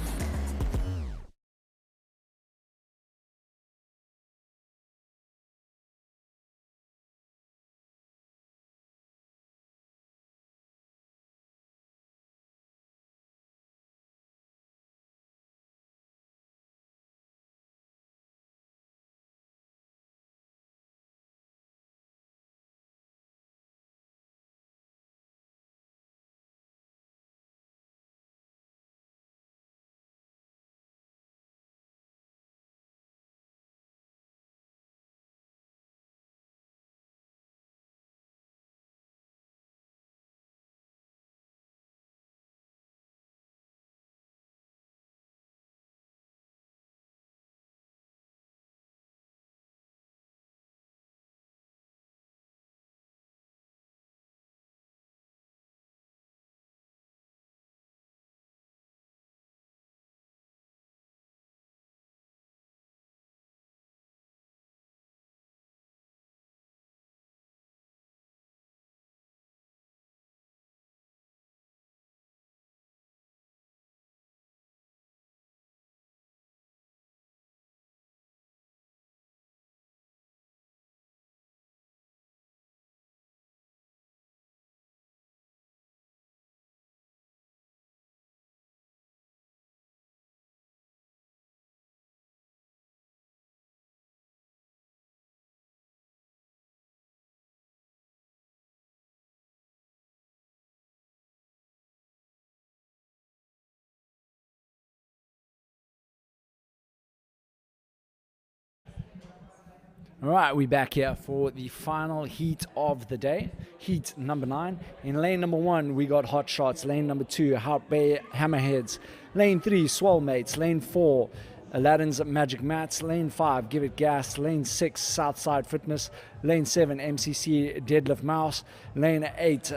All right, we're back here for the final heat of the day. Heat number 9. In lane number 1, we got Hot Shots. Lane number 2, Heart Bay Hammerheads. Lane 3, Swell Mates. Lane 4, Aladdin's Magic Mats. Lane 5, Give It Gas. Lane 6, Southside Fitness. Lane 7, MCC Deadlift Mouse. Lane 8,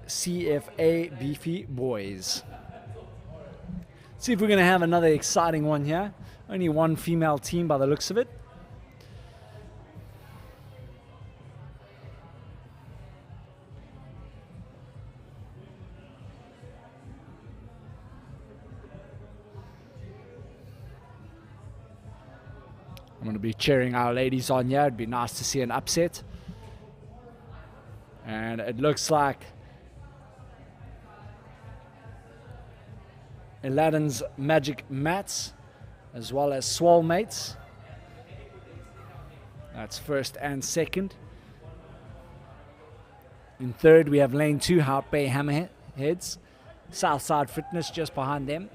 CFA Beefy Boys. See if we're going to have another exciting one here. Only one female team by the looks of it. I'm going to be cheering our ladies on here. It'd be nice to see an upset. And it looks like Aladdin's Magic Mats as well as Swole Mates. That's first and second. In third, we have Lane 2, Heart Bay Hammerheads. Southside Fitness just behind them.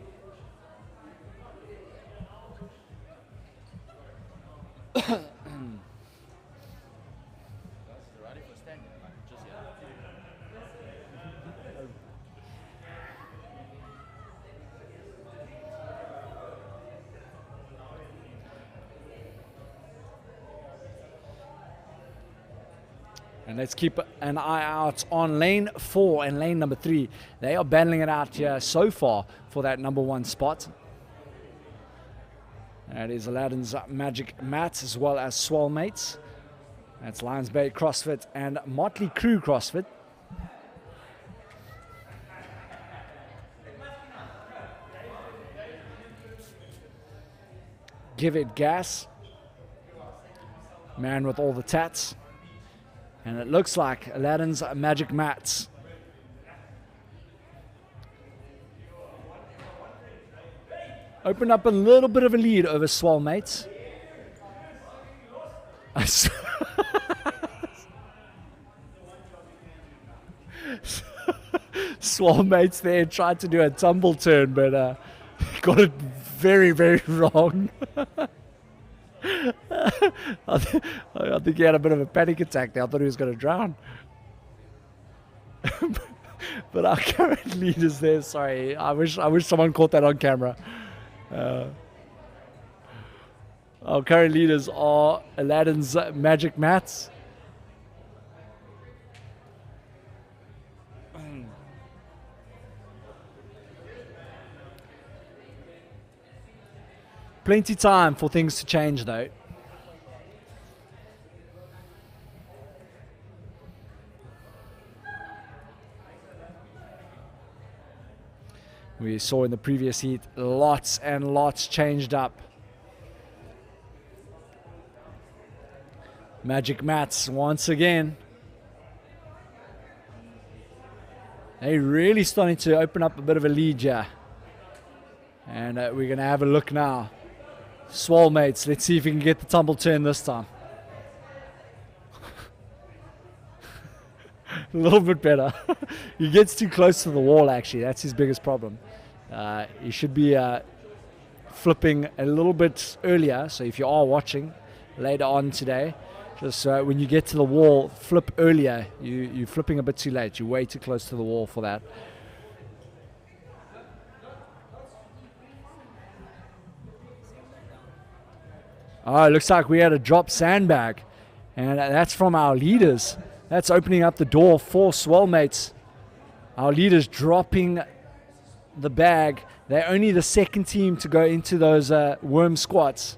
And let's keep an eye out on lane 4 and lane number 3. They are battling it out here so far for that number 1 spot. That is Aladdin's Magic Mats as well as Swell Mates. That's Lions Bay CrossFit and Motley Crue CrossFit. Give It Gas. Man with all the tats. And it looks like Aladdin's Magic Mats. Opened up a little bit of a lead over Swell Mates. Swell Mates there tried to do a tumble turn, but got it very, very wrong. I think he had a bit of a panic attack there. I thought he was going to drown. But our current leaders there, sorry, I wish someone caught that on camera. Our current leaders are Aladdin's Magic Mats. Plenty time for things to change though. We saw in the previous heat, lots and lots changed up. Magic Mats once again. They're really starting to open up a bit of a lead here. And we're going to have a look now. Swole Mates, let's see if we can get the tumble turn this time. A little bit better. He gets too close to the wall actually, that's his biggest problem. He should be flipping a little bit earlier, so if you are watching later on today, just when you get to the wall, flip earlier. You're flipping a bit too late, you're way too close to the wall for that. Oh, it looks like we had a drop sandbag, and that's from our leaders. That's opening up the door for Swell Mates. Our leaders dropping the bag. They're only the second team to go into those worm squats.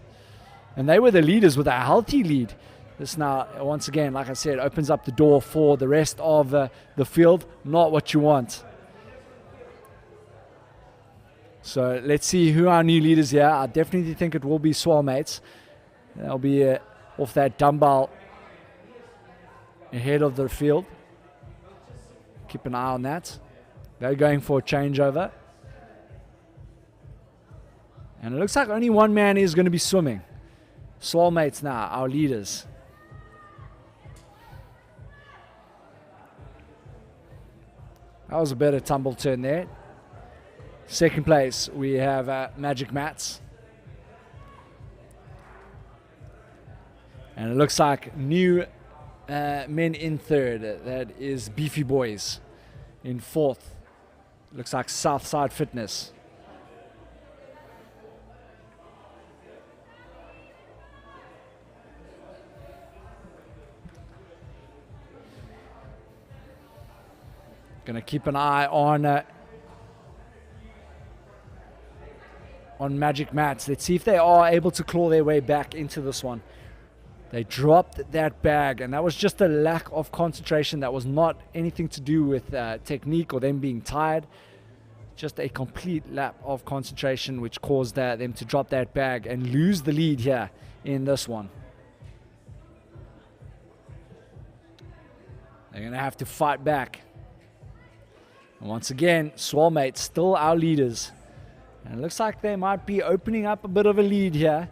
And they were the leaders with a healthy lead. This now, once again, like I said, opens up the door for the rest of the field. Not what you want. So let's see who our new leaders here. I definitely think it will be Swell Mates. They'll be off that dumbbell ahead of the field. Keep an eye on that. They're going for a changeover. And it looks like only one man is going to be swimming. Swell Mates now, our leaders. That was a better tumble turn there. Second place, we have Magic Mats. And it looks like new men in third. That is Beefy Boys. In fourth, looks like Southside Fitness. Gonna keep an eye on Magic Mats. Let's see if they are able to claw their way back into this one. They dropped that bag, and that was just a lack of concentration. That was not anything to do with technique or them being tired. Just a complete lack of concentration which caused them to drop that bag and lose the lead here in this one. They're going to have to fight back. And once again, Swalmate still our leaders. And it looks like they might be opening up a bit of a lead here.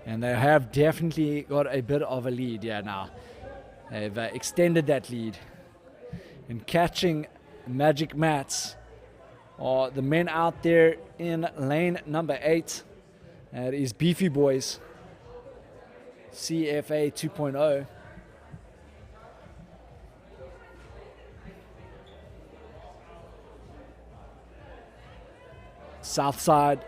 And they have definitely got a bit of a lead here now. They've extended that lead. And catching Magic Mats are the men out there in lane number 8. That is Beefy Boys. CFA 2.0. Southside.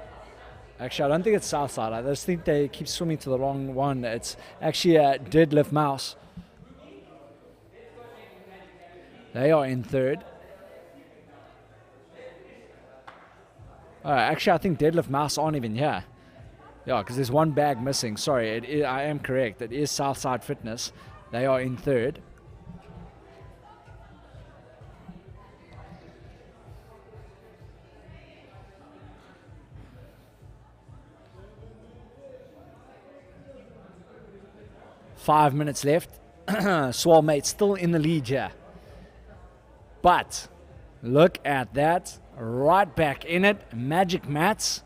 Actually, I don't think it's Southside. I just think they keep swimming to the wrong one. It's actually a Deadlift Mouse. They are in third. Actually, I think Deadlift Mouse aren't even here. Yeah, because there's one bag missing. Sorry, I am correct. It is Southside Fitness. They are in third. Five minutes left. Swalmate still in the lead here. But look at that. Right back in it. Magic Mats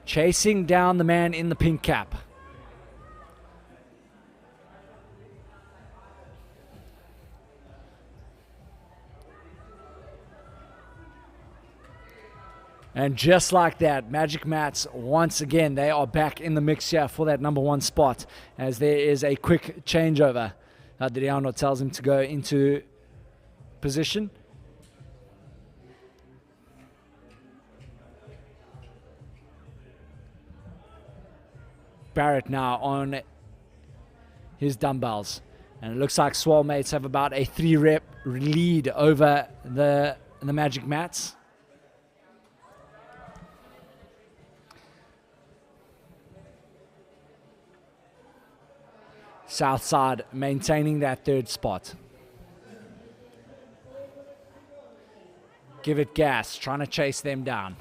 chasing down the man in the pink cap. And just like that, Magic Mats, once again, they are back in the mix here for that number 1 spot, as there is a quick changeover. Adriano tells him to go into position. Barrett now on his dumbbells. And it looks like Swalmates have about a 3-rep lead over the Magic Mats. Southside maintaining that 3rd spot. Give it gas, trying to chase them down.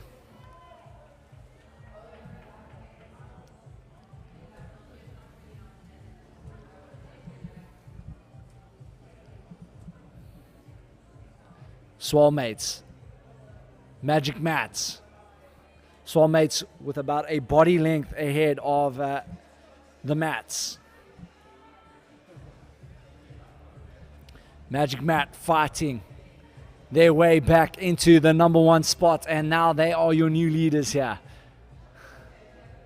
Swalmates. Magic Mats. Swalmates with about a body length ahead of the Mats. Magic Mat fighting their way back into the number 1 spot, and now they are your new leaders here.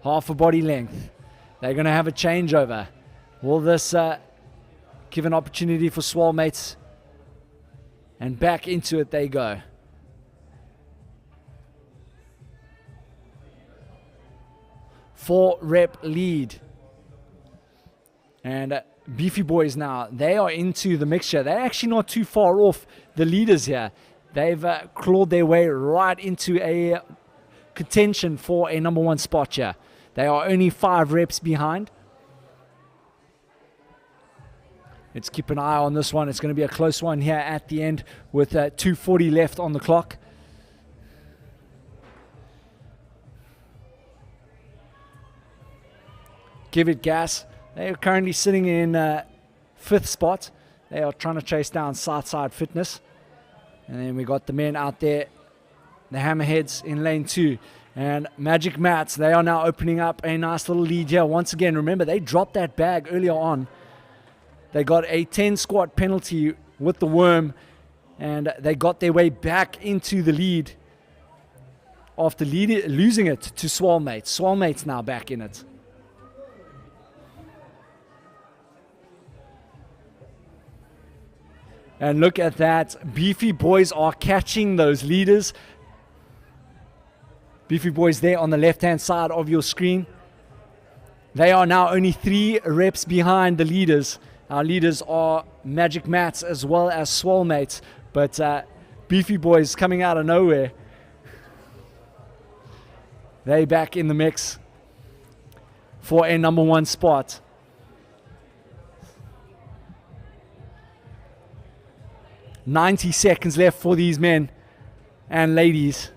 Half a body length. They're going to have a changeover. Will this give an opportunity for Swalmates? And back into it they go. Four-rep lead. And Beefy Boys now, they are into the mixture. They're actually not too far off the leaders here. They've clawed their way right into a contention for a number 1 spot here. They are only 5 reps behind. Let's keep an eye on this one. It's going to be a close one here at the end with 2:40 left on the clock. Give it gas. They are currently sitting in 5th spot. They are trying to chase down Southside Fitness. And then we got the men out there, the Hammerheads in lane 2. And Magic Mats, they are now opening up a nice little lead here. Once again, remember, they dropped that bag earlier on. They got a 10 squat penalty with the worm and they got their way back into the lead after losing it to Swalmates. Swalmates now back in it. And look at that. Beefy Boys are catching those leaders. Beefy Boys there on the left-hand side of your screen. They are now only 3 reps behind the leaders. Our leaders are Magic Mats as well as Swalmates. But Beefy Boys coming out of nowhere. They back in the mix for a number 1 spot. "90 seconds left for these men and ladies.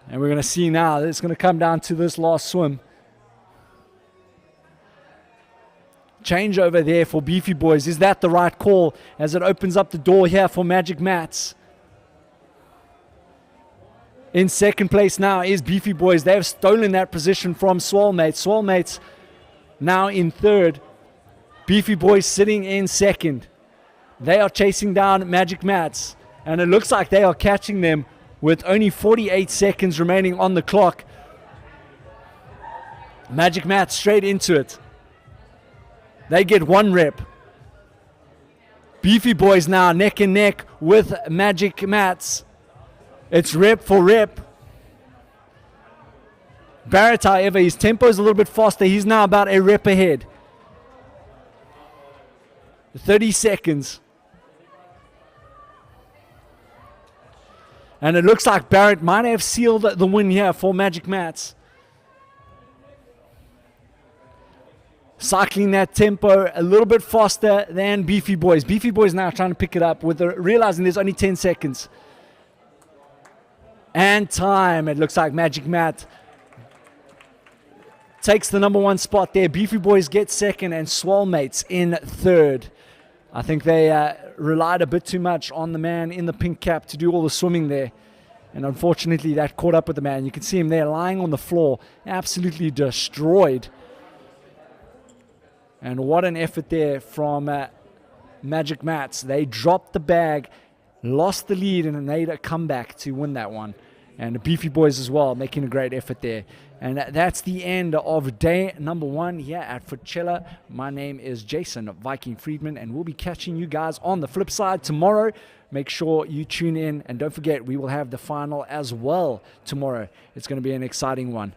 And we're going to see now, it's going to come down to this last swim. Change over there for Beefy Boys. Is that the right call as it opens up the door here for Magic Mats? In second place now is Beefy Boys. They have stolen that position from Swalmates. Swalmates now in third. Beefy Boys sitting in second. They are chasing down Magic Mats, and it looks like they are catching them with only 48 seconds remaining on the clock. Magic Mats straight into it. They get 1 rep. Beefy Boys now neck and neck with Magic Mats. It's rep for rep. Barrett, however, his tempo is a little bit faster. He's now about a rep ahead. 30 seconds. And it looks like Barrett might have sealed the win here for Magic Mats. Cycling that tempo a little bit faster than Beefy Boys. Beefy Boys now trying to pick it up with realizing there's only 10 seconds. And time. It looks like Magic Mat takes the number 1 spot there. Beefy Boys get second and Swalmates in third. I think they relied a bit too much on the man in the pink cap to do all the swimming there. And unfortunately, that caught up with the man. You can see him there lying on the floor, absolutely destroyed. And what an effort there from Magic Mats. They dropped the bag, lost the lead, and made a comeback to win that one. And the Beefy Boys as well, making a great effort there. And that's the end of day number 1 here at Fitchella. My name is Jason Viking Friedman, and we'll be catching you guys on the flip side tomorrow. Make sure you tune in, and don't forget, we will have the final as well tomorrow. It's going to be an exciting one.